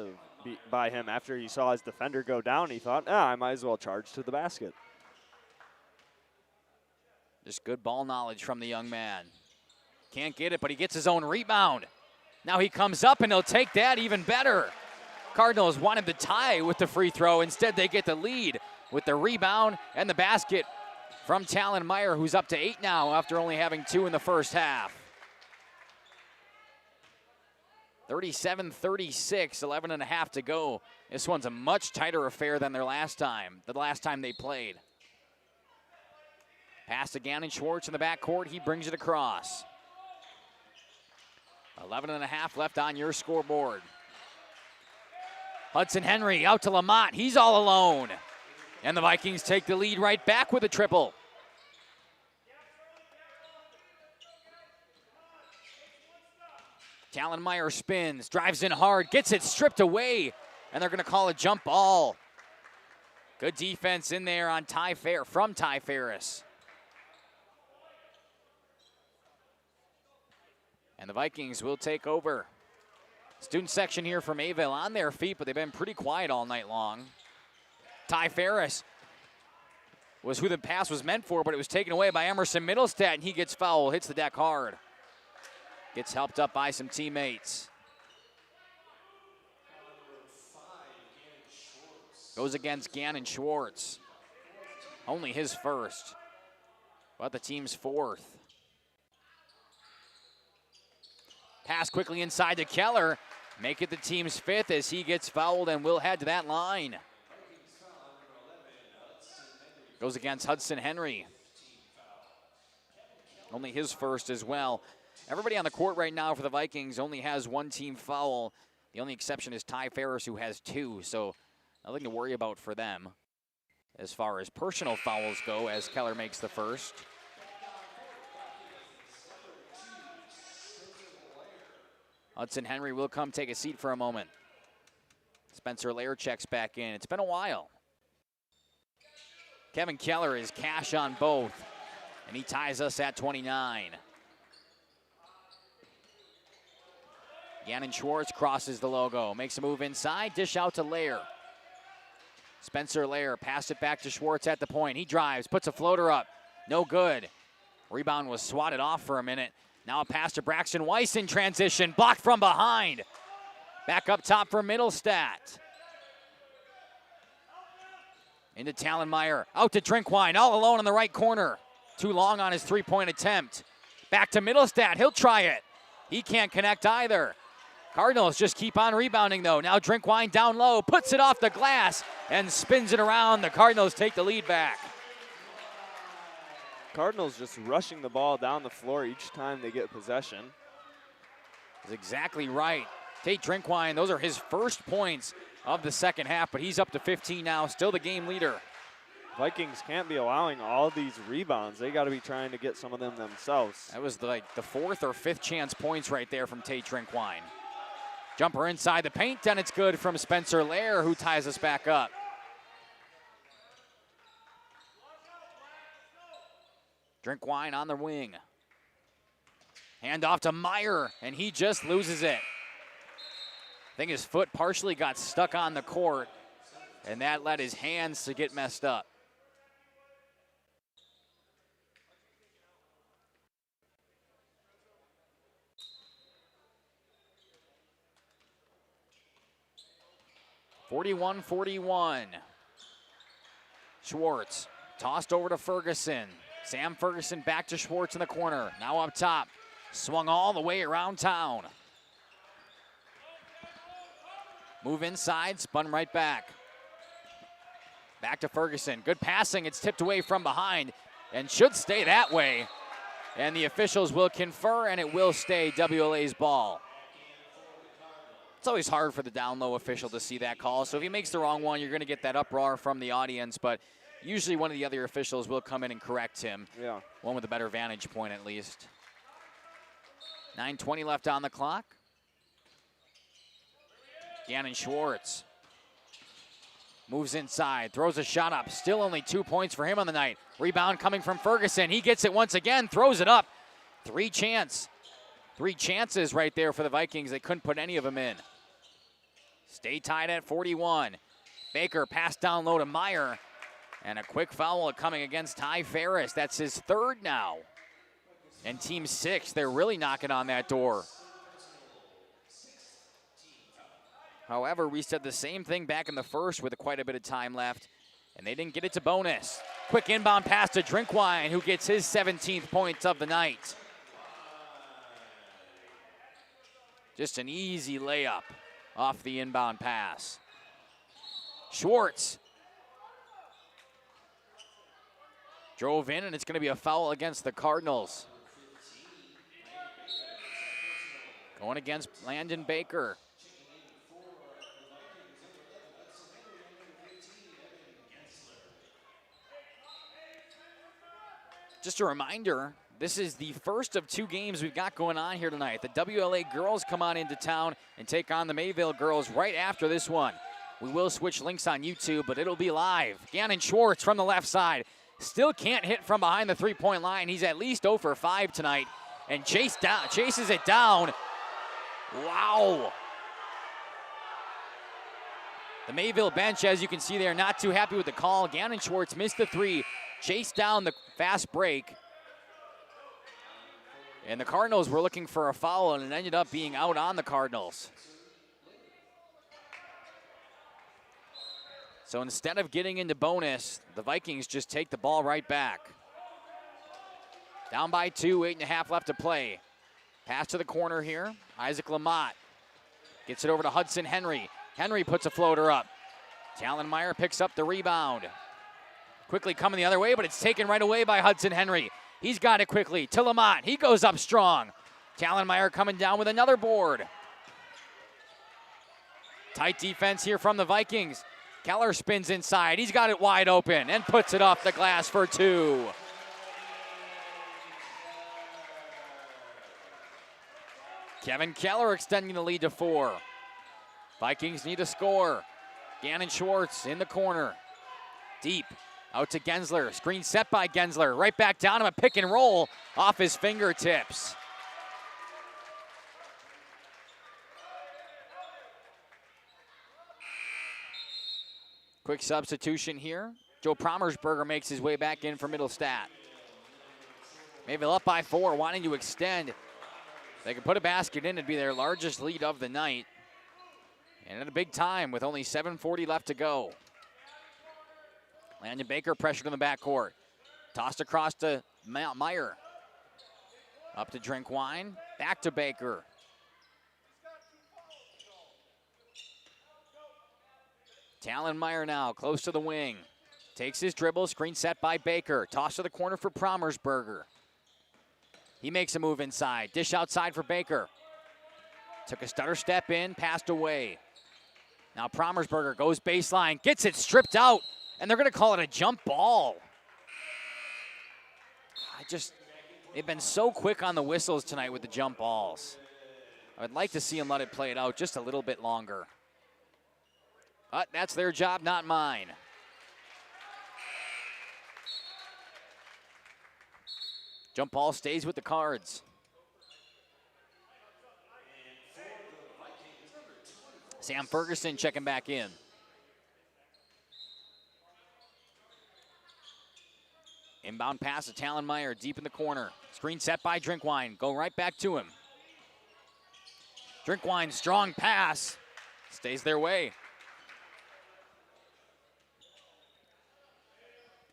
by him after he saw his defender go down, he thought, I might as well charge to the basket. Just good ball knowledge from the young man. Can't get it, but he gets his own rebound. Now he comes up, and he'll take that even better. Cardinals wanted to tie with the free throw. Instead, they get the lead with the rebound and the basket from Talon Meyer, who's up to 8 now after only having 2 in the first half. 37-36, 11.5 to go. This one's a much tighter affair than the last time they played. Pass to Gannon Schwartz in the backcourt. He brings it across. 11.5 left on your scoreboard. Hudson Henry out to Lamott. He's all alone. And the Vikings take the lead right back with a triple. Talon Meyer spins, drives in hard, gets it stripped away, and they're going to call a jump ball. Good defense in there on from Ty Ferris. And the Vikings will take over. Student section here from Mayville on their feet, but they've been pretty quiet all night long. Ty Ferris was who the pass was meant for, but it was taken away by Emerson Middlestat, and he gets fouled, hits the deck hard. Gets helped up by some teammates. Goes against Gannon Schwartz. Only his first, but the team's fourth. Pass quickly inside to Keller. Make it the team's fifth as he gets fouled and will head to that line. Goes against Hudson Henry. Only his first as well. Everybody on the court right now for the Vikings only has one team foul. The only exception is Ty Ferris, who has two, so nothing to worry about for them as far as personal fouls go, as Keller makes the first. Hudson Henry will come take a seat for a moment. Spencer Lair checks back in. It's been a while. Kevin Keller is cash on both, and he ties us at 29. Gannon Schwartz crosses the logo, makes a move inside, dish out to Lair. Spencer Lair passed it back to Schwartz at the point. He drives, puts a floater up, no good. Rebound was swatted off for a minute. Now a pass to Braxton Weiss in transition, blocked from behind. Back up top for Middlestat. Into Talonmeyer, out to Drinkwine, all alone in the right corner. Too long on his three-point attempt. Back to Middlestat, he'll try it. He can't connect either. Cardinals just keep on rebounding though. Now Drinkwine down low, puts it off the glass and spins it around. The Cardinals take the lead back. Cardinals just rushing the ball down the floor each time they get possession. That's exactly right. Tate Drinkwine, those are his first points of the second half, but he's up to 15 now, still the game leader. Vikings can't be allowing all these rebounds. They got to be trying to get some of them themselves. That was like the fourth or fifth chance points right there from Tate Drinkwine. Jumper inside the paint, and it's good from Spencer Lair, who ties us back up. Drinkwine on the wing. Hand off to Meyer, and he just loses it. I think his foot partially got stuck on the court, and that led his hands to get messed up. (41-41). Schwartz tossed over to Ferguson. Sam Ferguson back to Schwartz in the corner. Now up top. Swung all the way around town. Move inside, spun right back. Back to Ferguson. Good passing. It's tipped away from behind and should stay that way. And the officials will confer, and it will stay WLA's ball. It's always hard for the down-low official to see that call. So if he makes the wrong one, you're going to get that uproar from the audience. But usually one of the other officials will come in and correct him. Yeah. One with a better vantage point at least. 9:20 left on the clock. Gannon Schwartz moves inside, throws a shot up. Still only 2 points for him on the night. Rebound coming from Ferguson. He gets it once again, throws it up. Three chances right there for the Vikings. They couldn't put any of them in. Stay tied at 41. Baker passed down low to Meyer. And a quick foul coming against Ty Ferris. That's his third now. And team 6, they're really knocking on that door. However, we said the same thing back in the first with quite a bit of time left, and they didn't get it to bonus. Quick inbound pass to Drinkwine, who gets his 17th points of the night. Just an easy layup off the inbound pass. Schwartz drove in, and it's going to be a foul against the Cardinals. Going against Landon Baker. Just a reminder, this is the first of 2 games we've got going on here tonight. The WLA girls come on into town and take on the Mayville girls right after this one. We will switch links on YouTube, but it'll be live. Gannon Schwartz from the left side. Still can't hit from behind the three-point line. He's at least 0 for 5 tonight. And chases it down. Wow. The Mayville bench, as you can see, they're not too happy with the call. Gannon Schwartz missed the 3. Chased down the fast break. And the Cardinals were looking for a foul, and it ended up being out on the Cardinals. So instead of getting into bonus, the Vikings just take the ball right back. Down by 2, 8.5 left to play. Pass to the corner here. Isaac Lamott gets it over to Hudson Henry. Henry puts a floater up. Talonmeyer picks up the rebound. Quickly coming the other way, but it's taken right away by Hudson Henry. He's got it quickly to Lamont. He goes up strong. Talonmeyer coming down with another board. Tight defense here from the Vikings. Keller spins inside. He's got it wide open and puts it off the glass for 2. Kevin Keller extending the lead to 4. Vikings need a score. Gannon Schwartz in the corner. Deep. Out to Gensler. Screen set by Gensler. Right back down him. A pick and roll off his fingertips. Quick substitution here. Joe Promersberger makes his way back in for Middlestat. Mayville up by 4, wanting to extend. They could put a basket in. It'd be their largest lead of the night. And at a big time with only 7:40 left to go. Landon Baker pressured in the backcourt. Tossed across to Meyer. Up to Drinkwine. Back to Baker. Talonmeyer now close to the wing. Takes his dribble. Screen set by Baker. Toss to the corner for Promersberger. He makes a move inside. Dish outside for Baker. Took a stutter step in. Passed away. Now Promersberger goes baseline. Gets it stripped out. And they're going to call it a jump ball. They've been so quick on the whistles tonight with the jump balls. I would like to see them let it play it out just a little bit longer. But that's their job, not mine. Jump ball stays with the Cards. Sam Ferguson checking back in. Inbound pass to Talonmeyer deep in the corner. Screen set by Drinkwine. Go right back to him. Drinkwine, strong pass. Stays their way.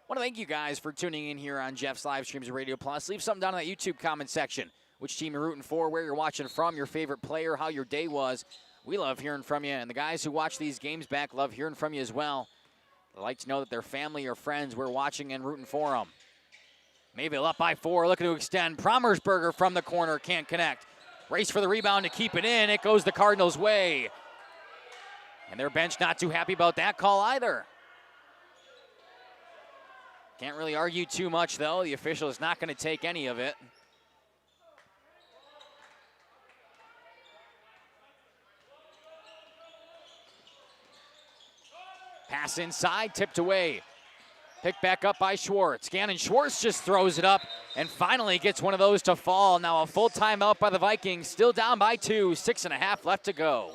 I want to thank you guys for tuning in here on Jeff's Livestreams Radio Plus. Leave something down in that YouTube comment section. Which team you're rooting for, where you're watching from, your favorite player, how your day was. We love hearing from you, and the guys who watch these games back love hearing from you as well. They like to know that their family or friends we're watching and rooting for them. Mayville up by 4, looking to extend. Promersberger from the corner, can't connect. Race for the rebound to keep it in. It goes the Cardinals' way. And their bench not too happy about that call either. Can't really argue too much, though. The official is not going to take any of it. Pass inside, tipped away. Picked back up by Schwartz. Gannon Schwartz just throws it up and finally gets one of those to fall. Now a full timeout by the Vikings. Still down by 2, 6.5 left to go.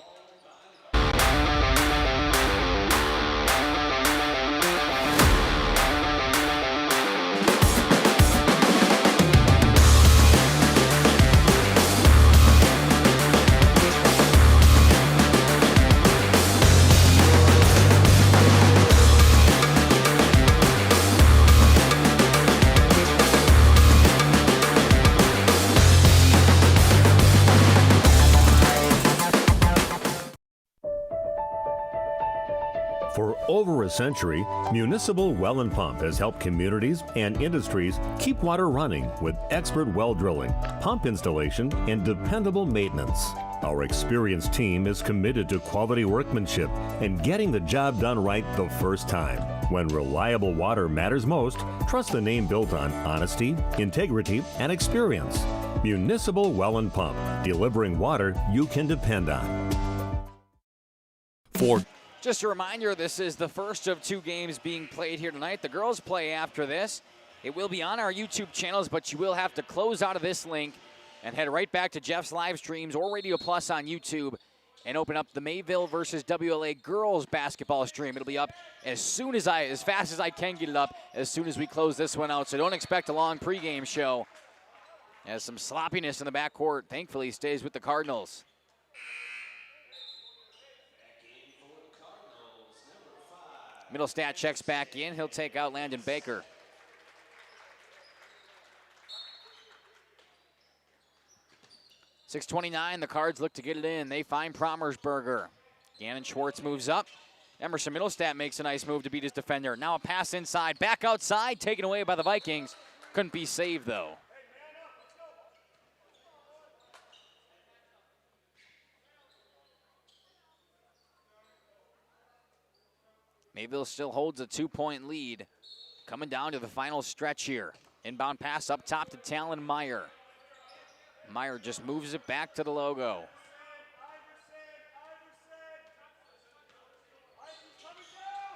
For over a century, Municipal Well and Pump has helped communities and industries keep water running with expert well drilling, pump installation, and dependable maintenance. Our experienced team is committed to quality workmanship and getting the job done right the first time. When reliable water matters most, trust the name built on honesty, integrity, and experience. Municipal Well and Pump, delivering water you can depend on. Just a reminder, this is the first of 2 games being played here tonight. The girls play after this. It will be on our YouTube channels, but you will have to close out of this link and head right back to Jeff's Livestreams or Radio Plus on YouTube and open up the Mayville versus WLA girls basketball stream. It'll be up as fast as I can get it up as soon as we close this one out. So don't expect a long pregame show. Has some sloppiness in the backcourt. Thankfully, stays with the Cardinals. Middlestat checks back in. He'll take out Landon Baker. .629, the Cards look to get it in. They find Promersberger. Gannon Schwartz moves up. Emerson Middlestat makes a nice move to beat his defender. Now a pass inside, back outside, taken away by the Vikings. Couldn't be saved, though. Mayville still holds a 2-point lead. Coming down to the final stretch here. Inbound pass up top to Talon Meyer. Meyer just moves it back to the logo.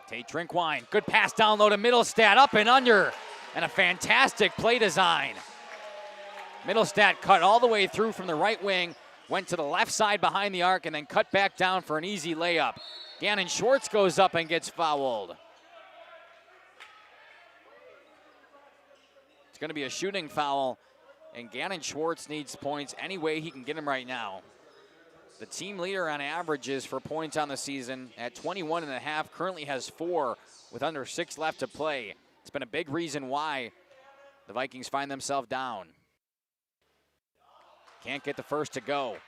Tate Drinkwine, good pass down low to Middlestat, up and under, and a fantastic play design. Middlestat cut all the way through from the right wing, went to the left side behind the arc, and then cut back down for an easy layup. Gannon Schwartz goes up and gets fouled. It's going to be a shooting foul, and Gannon Schwartz needs points any way he can get them right now. The team leader on averages for points on the season at 21.5, currently has 4 with under 6 left to play. It's been a big reason why the Vikings find themselves down. Can't get the first to go.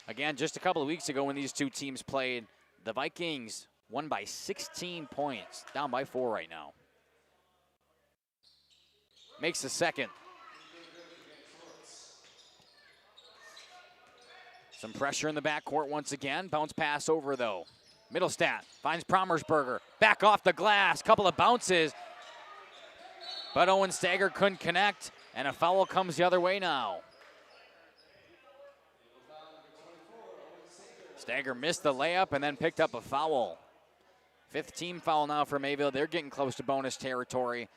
Again, just a couple of weeks ago when these two teams played, the Vikings won by 16 points, down by 4 right now. Makes the second. Some pressure in the backcourt once again. Bounce pass over, though. Middlestat finds Promersberger. Back off the glass. Couple of bounces. But Owen Stager couldn't connect, and a foul comes the other way now. Stager missed the layup and then picked up a foul. 5th team foul now for Mayville. They're getting close to bonus territory.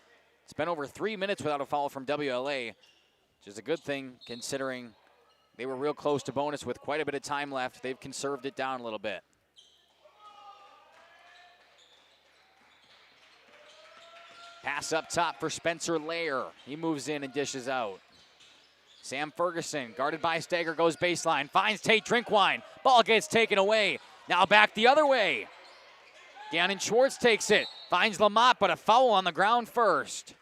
It's been over 3 minutes without a foul from WLA, which is a good thing considering they were real close to bonus with quite a bit of time left. They've conserved it down a little bit. Pass up top for Spencer Lair. He moves in and dishes out. Sam Ferguson, guarded by Stager, goes baseline, finds Tate Drinkwine. Ball gets taken away. Now back the other way. Gannon Schwartz takes it, finds Lamont, but a foul on the ground first.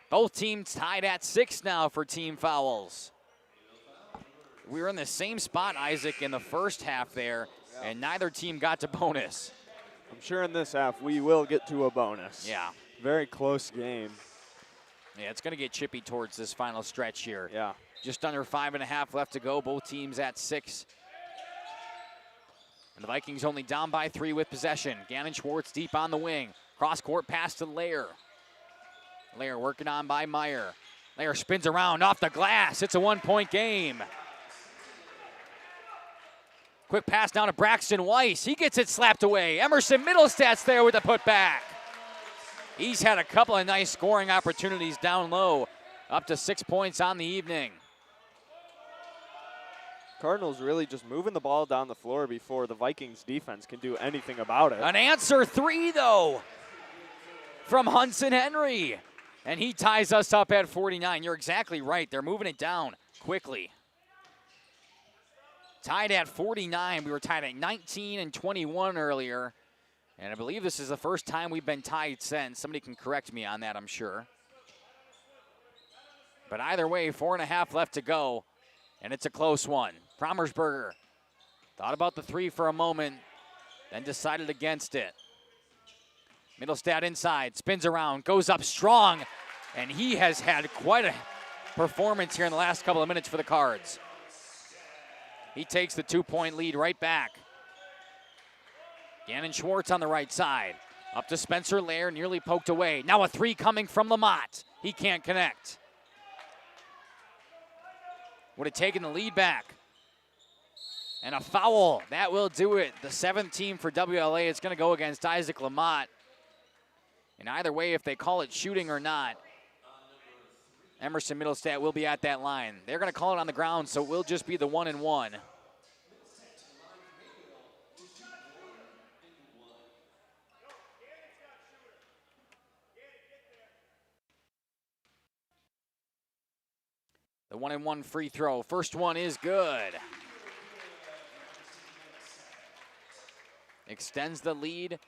Both teams tied at 6 now for team fouls. We were in the same spot, Isaac, in the first half there, and neither team got to bonus. I'm sure in this half we will get to a bonus. Yeah. Very close game. Yeah, it's going to get chippy towards this final stretch here. Yeah. Just under 5.5 left to go. Both teams at 6. And the Vikings only down by 3 with possession. Gannon Schwartz deep on the wing. Cross-court pass to Lair. Lair working on by Meyer. Lair spins around off the glass. It's a 1-point game. Quick pass down to Braxton Weiss. He gets it slapped away. Emerson Middlestat's there with the putback. He's had a couple of nice scoring opportunities down low. Up to 6 points on the evening. Cardinals really just moving the ball down the floor before the Vikings defense can do anything about it. An answer 3, though, from Hudson Henry. And he ties us up at 49. You're exactly right. They're moving it down quickly. Tied at 49. We were tied at 19 and 21 earlier. And I believe this is the first time we've been tied since. Somebody can correct me on that, I'm sure. But either way, 4.5 left to go. And it's a close one. Promersberger thought about the 3 for a moment, then decided against it. Middlestat inside, spins around, goes up strong, and he has had quite a performance here in the last couple of minutes for the Cards. He takes the 2-point lead right back. Gannon Schwartz on the right side. Up to Spencer Lair, nearly poked away. Now a 3 coming from Lamont. He can't connect. Would have taken the lead back. And a foul. That will do it. The 7th team for WLA. It's going to go against Isaac Lamont. And either way, if they call it shooting or not, Emerson Middlestat will be at that line. They're going to call it on the ground, so it will just be the 1-and-1. The 1-and-1 free throw. First one is good. Extends the lead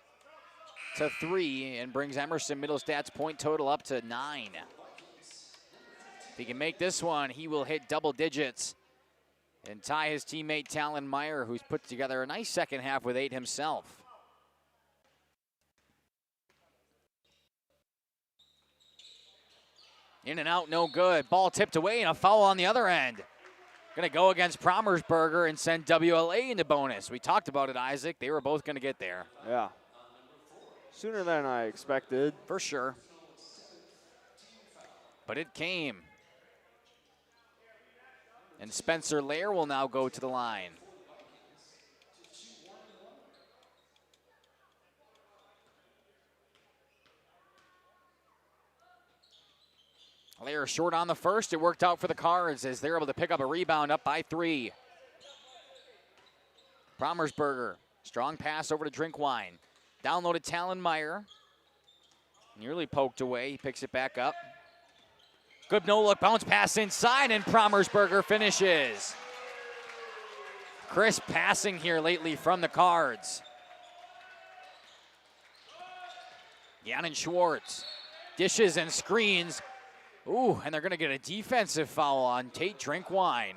to 3 and brings Emerson Middlestadt's point total up to 9. If he can make this one, he will hit double digits and tie his teammate Talon Meyer, who's put together a nice second half with 8 himself. In and out, no good. Ball tipped away and a foul on the other end. Going to go against Promersberger and send WLA into bonus. We talked about it, Isaac. They were both going to get there. Yeah. Sooner than I expected. For sure. But it came. And Spencer Lair will now go to the line. Lair short on the first. It worked out for the Cards as they're able to pick up a rebound, up by 3. Promersberger, strong pass over to Drinkwine. Downloaded Talon Meyer. Nearly poked away. He picks it back up. Good no-look bounce pass inside, and Promersberger finishes. Crisp passing here lately from the Cards. Gannon Schwartz dishes and screens. Ooh, and they're going to get a defensive foul on Tate Drinkwine.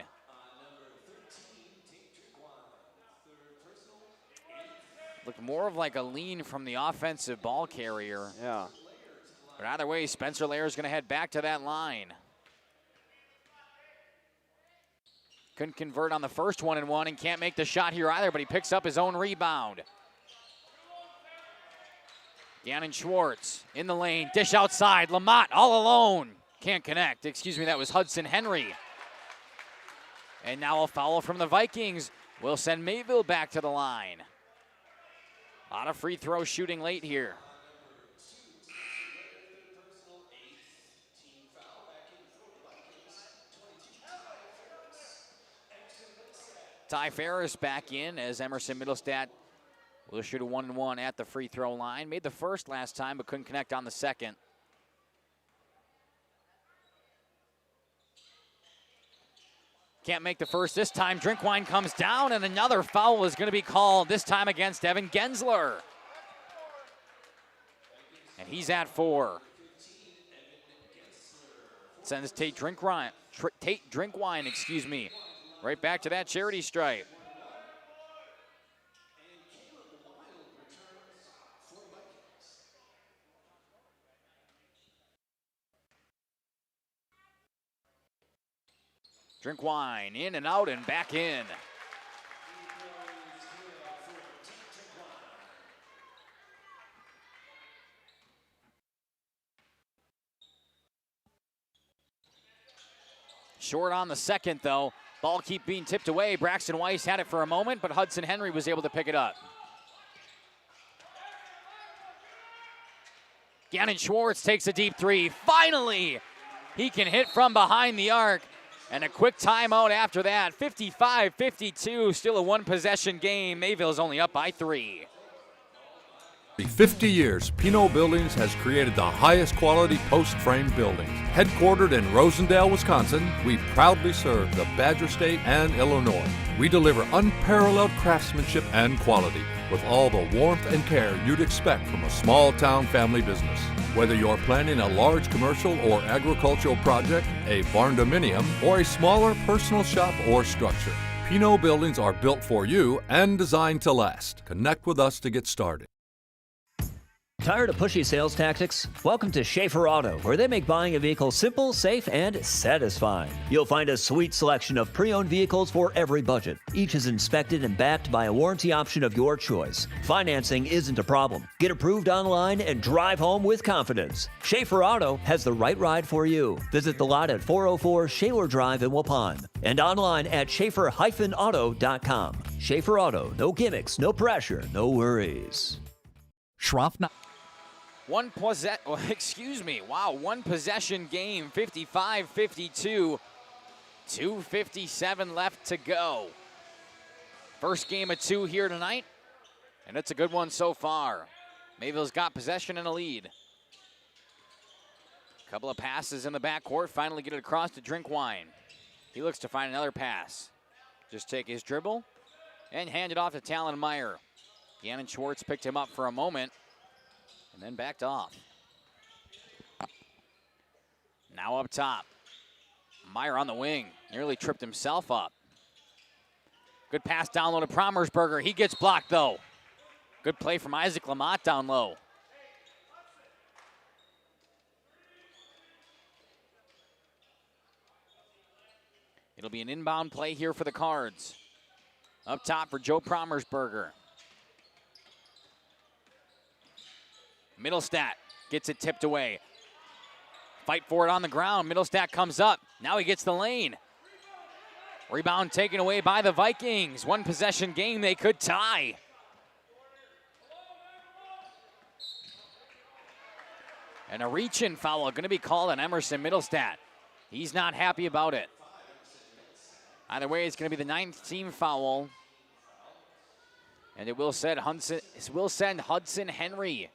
Looked more of like a lean from the offensive ball carrier. Yeah. But either way, Spencer Lair is going to head back to that line. Couldn't convert on the first 1-and-1 and can't make the shot here either, but he picks up his own rebound. Gannon Schwartz in the lane, dish outside. Lamont all alone. Can't connect. Excuse me, that was Hudson Henry. And now a foul from the Vikings will send Mayville back to the line. A lot of free throw shooting late here. Ty Ferris back in as Emerson Middlestadt will shoot a 1-and-1 at the free throw line. Made the first last time, but couldn't connect on the second. Can't make the first this time. Drinkwine comes down, and another foul is going to be called, this time against Evan Gensler. And he's at 4. Sends Tate Drinkwine, right back to that charity stripe. Drinkwine in and out and back in. Short on the second, though. Ball keep being tipped away. Braxton Weiss had it for a moment, but Hudson Henry was able to pick it up. Gannon Schwartz takes a deep 3. Finally, he can hit from behind the arc. And a quick timeout after that. 55-52, still a one-possession game. Mayville's only up by 3. For 50 years, Pinot Buildings has created the highest quality post-frame buildings. Headquartered in Rosendale, Wisconsin, we proudly serve the Badger State and Illinois. We deliver unparalleled craftsmanship and quality with all the warmth and care you'd expect from a small-town family business. Whether you're planning a large commercial or agricultural project, a barn dominium, or a smaller personal shop or structure, Pinot Buildings are built for you and designed to last. Connect with us to get started. Tired of pushy sales tactics? Welcome to Schaefer Auto, where they make buying a vehicle simple, safe, and satisfying. You'll find a sweet selection of pre-owned vehicles for every budget. Each is inspected and backed by a warranty option of your choice. Financing isn't a problem. Get approved online and drive home with confidence. Schaefer Auto has the right ride for you. Visit the lot at 404 Shaler Drive in Waupun and online at schaefer-auto.com. Schaefer Auto, no gimmicks, no pressure, no worries. Schroff. One possession game, 55-52. 2:57 left to go. First game of 2 here tonight, and it's a good one so far. Mayville's got possession and a lead. Couple of passes in the backcourt, finally get it across to Drinkwine. He looks to find another pass. Just take his dribble and hand it off to Talon Meyer. Gannon Schwartz picked him up for a moment and then backed off. Now up top. Meyer on the wing. Nearly tripped himself up. Good pass down low to Promersberger. He gets blocked, though. Good play from Isaac Lamont down low. It'll be an inbound play here for the Cards. Up top for Joe Promersberger. Middlestat gets it tipped away. Fight for it on the ground. Middlestat comes up. Now he gets the lane. Rebound taken away by the Vikings. One possession game, they could tie. And a reach-in foul going to be called on Emerson Middlestat. He's not happy about it. Either way, it's going to be the 9th team foul. And it will send Hudson Henry,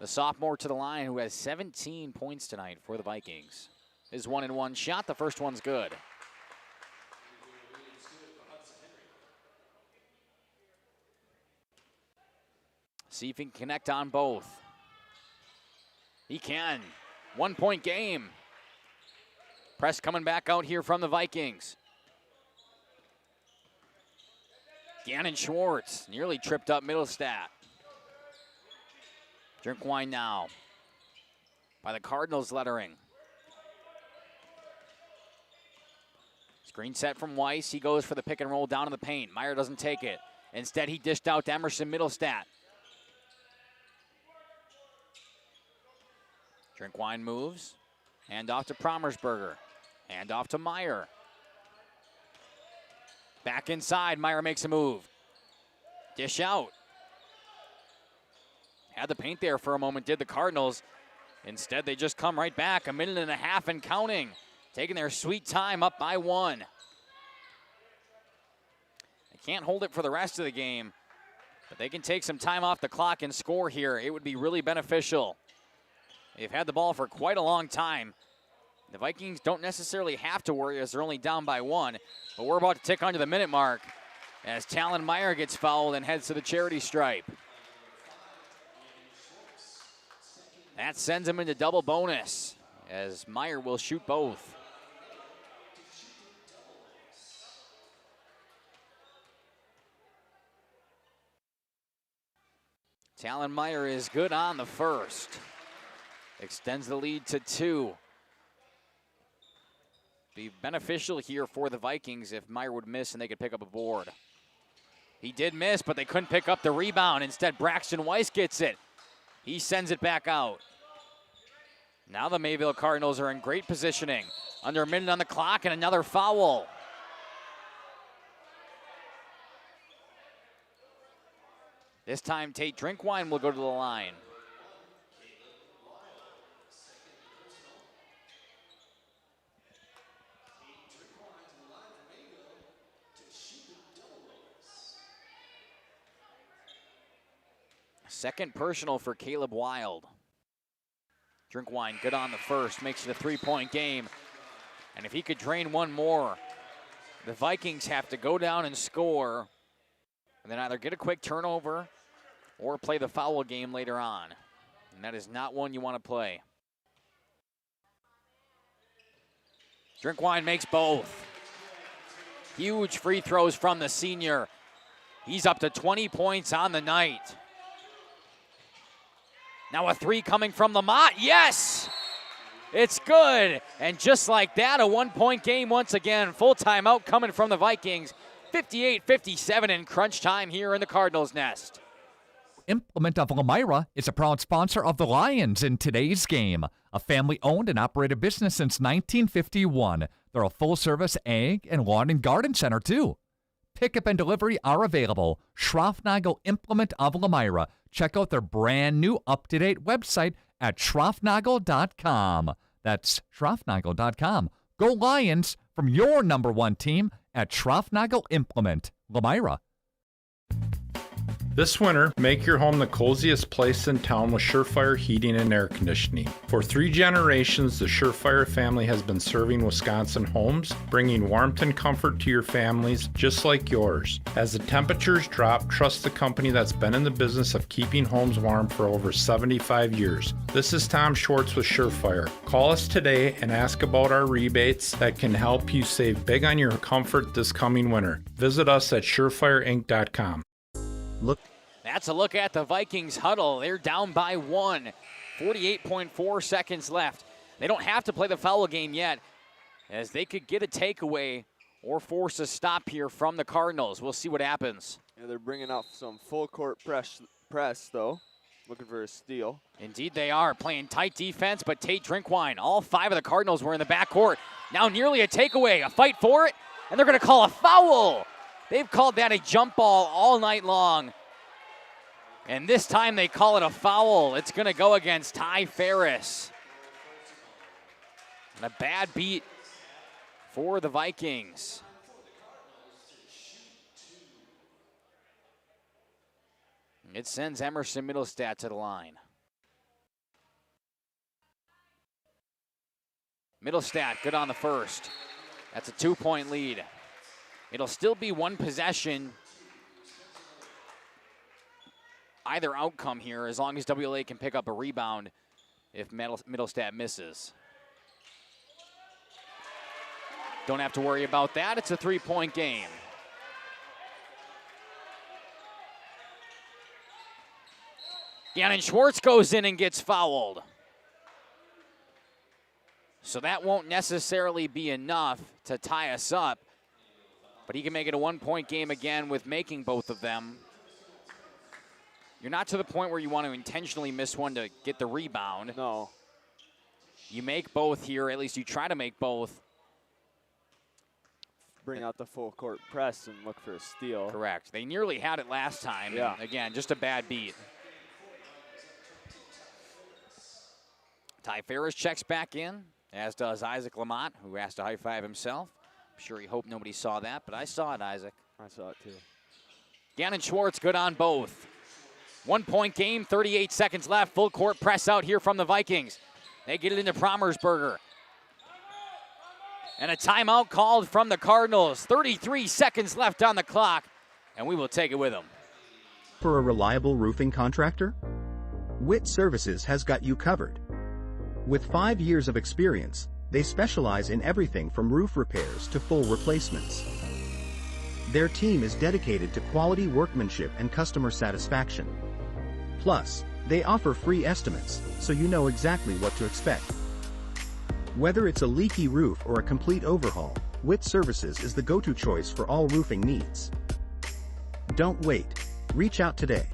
the sophomore, to the line, who has 17 points tonight for the Vikings. His 1-and-1 shot, the first one's good. See if he can connect on both. He can. 1-point game. Press coming back out here from the Vikings. Gannon Schwartz nearly tripped up Middlestat. Drinkwine now by the Cardinals lettering. Screen set from Weiss. He goes for the pick and roll down in the paint. Meyer doesn't take it. Instead, he dished out to Emerson Middlestat. Drinkwine moves. Hand off to Promersberger. Hand off to Meyer. Back inside, Meyer makes a move. Dish out. Had the paint there for a moment, did the Cardinals. Instead, they just come right back, 1.5 minutes and counting. Taking their sweet time, up by 1. They can't hold it for the rest of the game, but they can take some time off the clock and score here. It would be really beneficial. They've had the ball for quite a long time. The Vikings don't necessarily have to worry as they're only down by 1, but we're about to tick onto the minute mark as Talon Meyer gets fouled and heads to the charity stripe. That sends him into double bonus as Meyer will shoot both. Talon Meyer is good on the first. Extends the lead to 2. Be beneficial here for the Vikings if Meyer would miss and they could pick up a board. He did miss, but they couldn't pick up the rebound. Instead, Braxton Weiss gets it. He sends it back out. Now the Mayville Cardinals are in great positioning. Under a minute on the clock and another foul. This time, Tate Drinkwine will go to the line. Second personal for Caleb Wild. Drinkwine good on the first, makes it a 3-point game. And if he could drain one more, the Vikings have to go down and score and then either get a quick turnover or play the foul game later on. And that is not one you want to play. Drinkwine makes both. Huge free throws from the senior. He's up to 20 points on the night. Now a 3 coming from Lamont. Yes! It's good. And just like that, a 1-point game once again. Full timeout coming from the Vikings. 58-57 in crunch time here in the Cardinals' nest. Implement of Elmira is a proud sponsor of the Lions in today's game. A family-owned and operated business since 1951. They're a full-service ag and lawn and garden center, too. Pickup and delivery are available. Schroffnagel Implement of Elmira. Check out their brand new up-to-date website at schroffnagel.com. That's schroffnagel.com. Go Lions from your number 1 team at Schroffnagel Implement, Elmira. This winter, make your home the coziest place in town with Surefire heating and air conditioning. For 3 generations, the Surefire family has been serving Wisconsin homes, bringing warmth and comfort to your families just like yours. As the temperatures drop, trust the company that's been in the business of keeping homes warm for over 75 years. This is Tom Schwartz with Surefire. Call us today and ask about our rebates that can help you save big on your comfort this coming winter. Visit us at surefireinc.com. That's a look at the Vikings huddle. They're down by 1. 48.4 seconds left. They don't have to play the foul game yet, as they could get a takeaway or force a stop here from the Cardinals. We'll see what happens. Yeah, they're bringing out some full court press though, looking for a steal. Indeed they are, playing tight defense, but Tate Drinkwine, all 5 of the Cardinals were in the backcourt. Now nearly a takeaway, a fight for it, and they're going to call a foul. They've called that a jump ball all night long. And this time they call it a foul. It's going to go against Ty Ferris. And a bad beat for the Vikings. It sends Emerson Middlestat to the line. Middlestat, good on the first. That's a 2-point lead. It'll still be 1 possession. Either outcome here, as long as WLA can pick up a rebound if Middlestat misses. Don't have to worry about that. It's a 3-point game. Gannon Schwartz goes in and gets fouled. So that won't necessarily be enough to tie us up. But he can make it a 1-point game again with making both of them. You're not to the point where you want to intentionally miss one to get the rebound. No. You make both here, at least you try to make both. Bring out the full court press and look for a steal. Correct. They nearly had it last time. Yeah. And again, just a bad beat. Ty Ferris checks back in, as does Isaac Lamont, who has to high-five himself. I'm sure he hoped nobody saw that, but I saw it, Isaac. I saw it too. Gannon Schwartz good on both. 1-point game, 38 seconds left. Full court press out here from the Vikings. They get it into Promersberger. And a timeout called from the Cardinals. 33 seconds left on the clock, and we will take it with them. For a reliable roofing contractor, Witt Services has got you covered. With 5 years of experience, they specialize in everything from roof repairs to full replacements. Their team is dedicated to quality workmanship and customer satisfaction. Plus, they offer free estimates, so you know exactly what to expect. Whether it's a leaky roof or a complete overhaul, Witt Services is the go-to choice for all roofing needs. Don't wait. Reach out today.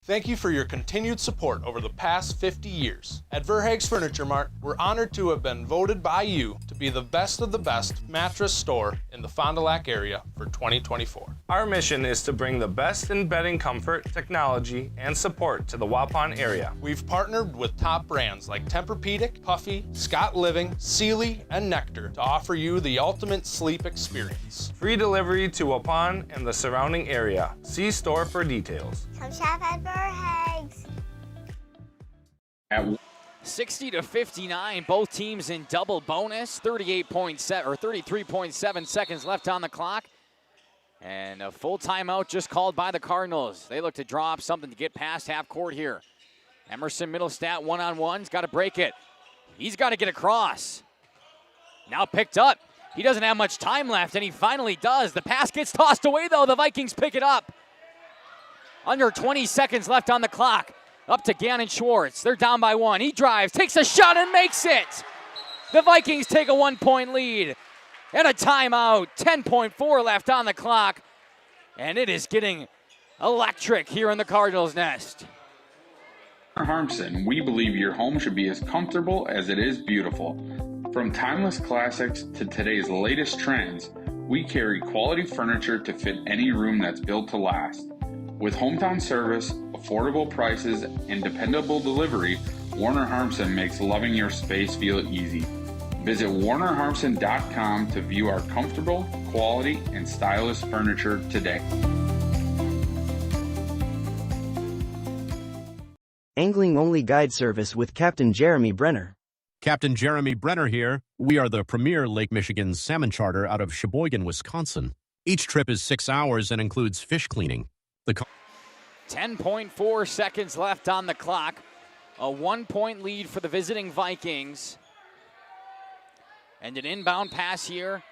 Thank you for your continued support over the past 50 years. At Verhaeg's Furniture Mart, we're honored to have been voted by you to be the best of the best mattress store in the Fond du Lac area for 2024. Our mission is to bring the best in bedding comfort, technology, and support to the Waupun area. We've partnered with top brands like Tempur-Pedic, Puffy, Scott Living, Sealy, and Nectar to offer you the ultimate sleep experience. Free delivery to Waupun and the surrounding area. See store for details. Come shop at Verhaeg's. 60-59, both teams in double bonus. 33.7 seconds left on the clock. And a full timeout just called by the Cardinals. They look to draw up something to get past half court here. Emerson Middlestat one-on-one's got to break it. He's got to get across. Now picked up. He doesn't have much time left, and he finally does. The pass gets tossed away, though. The Vikings pick it up. Under 20 seconds left on the clock. Up to Gannon Schwartz. They're down by 1. He drives, takes a shot, and makes it. The Vikings take a 1-point lead. And a timeout. 10.4 left on the clock. And it is getting electric here in the Cardinals' nest. Harmson, we believe your home should be as comfortable as it is beautiful. From timeless classics to today's latest trends, we carry quality furniture to fit any room that's built to last. With hometown service, affordable prices, and dependable delivery, Warner Harmson makes loving your space feel easy. Visit warnerharmson.com to view our comfortable, quality, and stylish furniture today. only guide service with Captain Jeremy Brenner. Captain Jeremy Brenner here. We are the premier Lake Michigan salmon charter out of Sheboygan, Wisconsin. Each trip is 6 hours and includes fish cleaning. 10.4 seconds left on the clock. A 1-point lead for the visiting Vikings. And an inbound pass here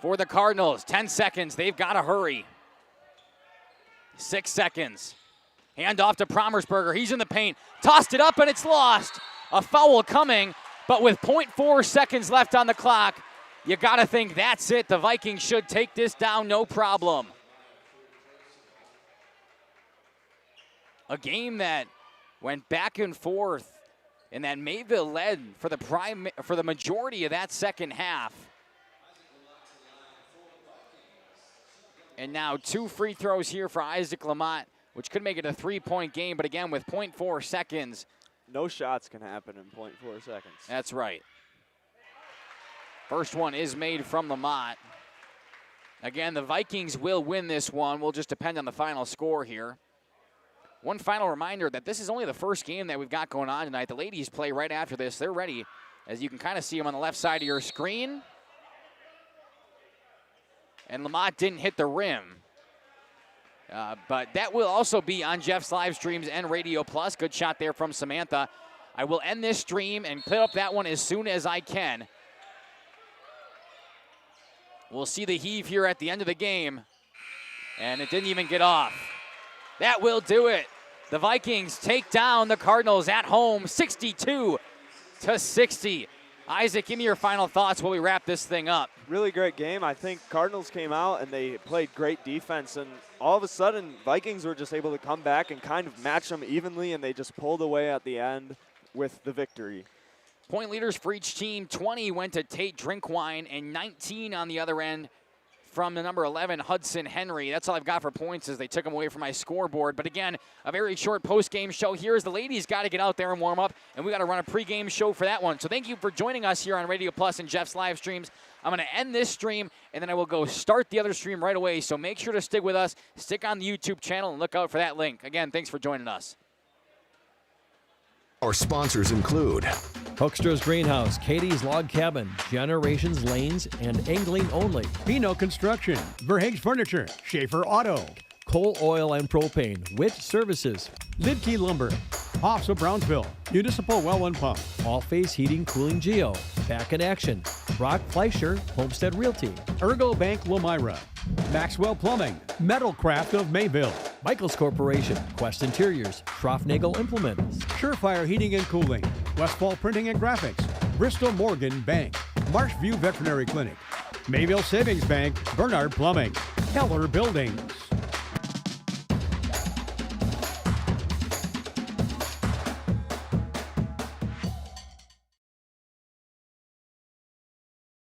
for the Cardinals. 10 seconds. They've got to hurry. 6 seconds. Hand off to Promersberger. He's in the paint. Tossed it up and it's lost. A foul coming, but with 0.4 seconds left on the clock, you got to think that's it. The Vikings should take this down, no problem. A game that went back and forth and that Mayville led for the majority of that second half. And now 2 free throws here for Isaac Lamont, which could make it a 3-point game, but again, with 0.4 seconds. No shots can happen in 0.4 seconds. That's right. First one is made from Lamont. Again, the Vikings will win this one. We'll just depend on the final score here. One final reminder that this is only the first game that we've got going on tonight. The ladies play right after this. They're ready, as you can kind of see them on the left side of your screen. And Lamont didn't hit the rim. But that will also be on Jeff's live streams and Radio Plus. Good shot there from Samantha. I will end this stream and put up that one as soon as I can. We'll see the heave here at the end of the game. And it didn't even get off. That will do it. The Vikings take down the Cardinals at home, 62-60. Isaac, give me your final thoughts while we wrap this thing up. Really great game. I think Cardinals came out and they played great defense, and all of a sudden Vikings were just able to come back and kind of match them evenly, and they just pulled away at the end with the victory. Point leaders for each team, 20 went to Tate Drinkwine and 19 on the other end from the number 11, Hudson Henry. That's all I've got for points as they took them away from my scoreboard. But again, a very short post-game show here as the ladies got to get out there and warm up, and we got to run a pregame show for that one. So thank you for joining us here on Radio Plus and Jeff's live streams. I'm going to end this stream, and then I will go start the other stream right away. So make sure to stick with us, stick on the YouTube channel, and look out for that link. Again, thanks for joining us. Our sponsors include Hoekstra's Greenhouse, Katie's Log Cabin, Generations Lanes, and Angling Only. Pino Construction, Verhaeg's Furniture, Schaefer Auto, Coal Oil and Propane, Witt Services, Lidkey Lumber, Hoffs of Brownsville, Municipal Well and Pump, All Face Heating, Cooling Geo, Back in Action, Brock Fleischer, Homestead Realty, Ergo Bank Lomira, Maxwell Plumbing, Metalcraft of Mayville, Michaels Corporation, Quest Interiors, Schroffnagel Implements, Surefire Heating and Cooling, Westfall Printing and Graphics, Bristol Morgan Bank, Marshview Veterinary Clinic, Mayville Savings Bank, Bernard Plumbing, Keller Buildings.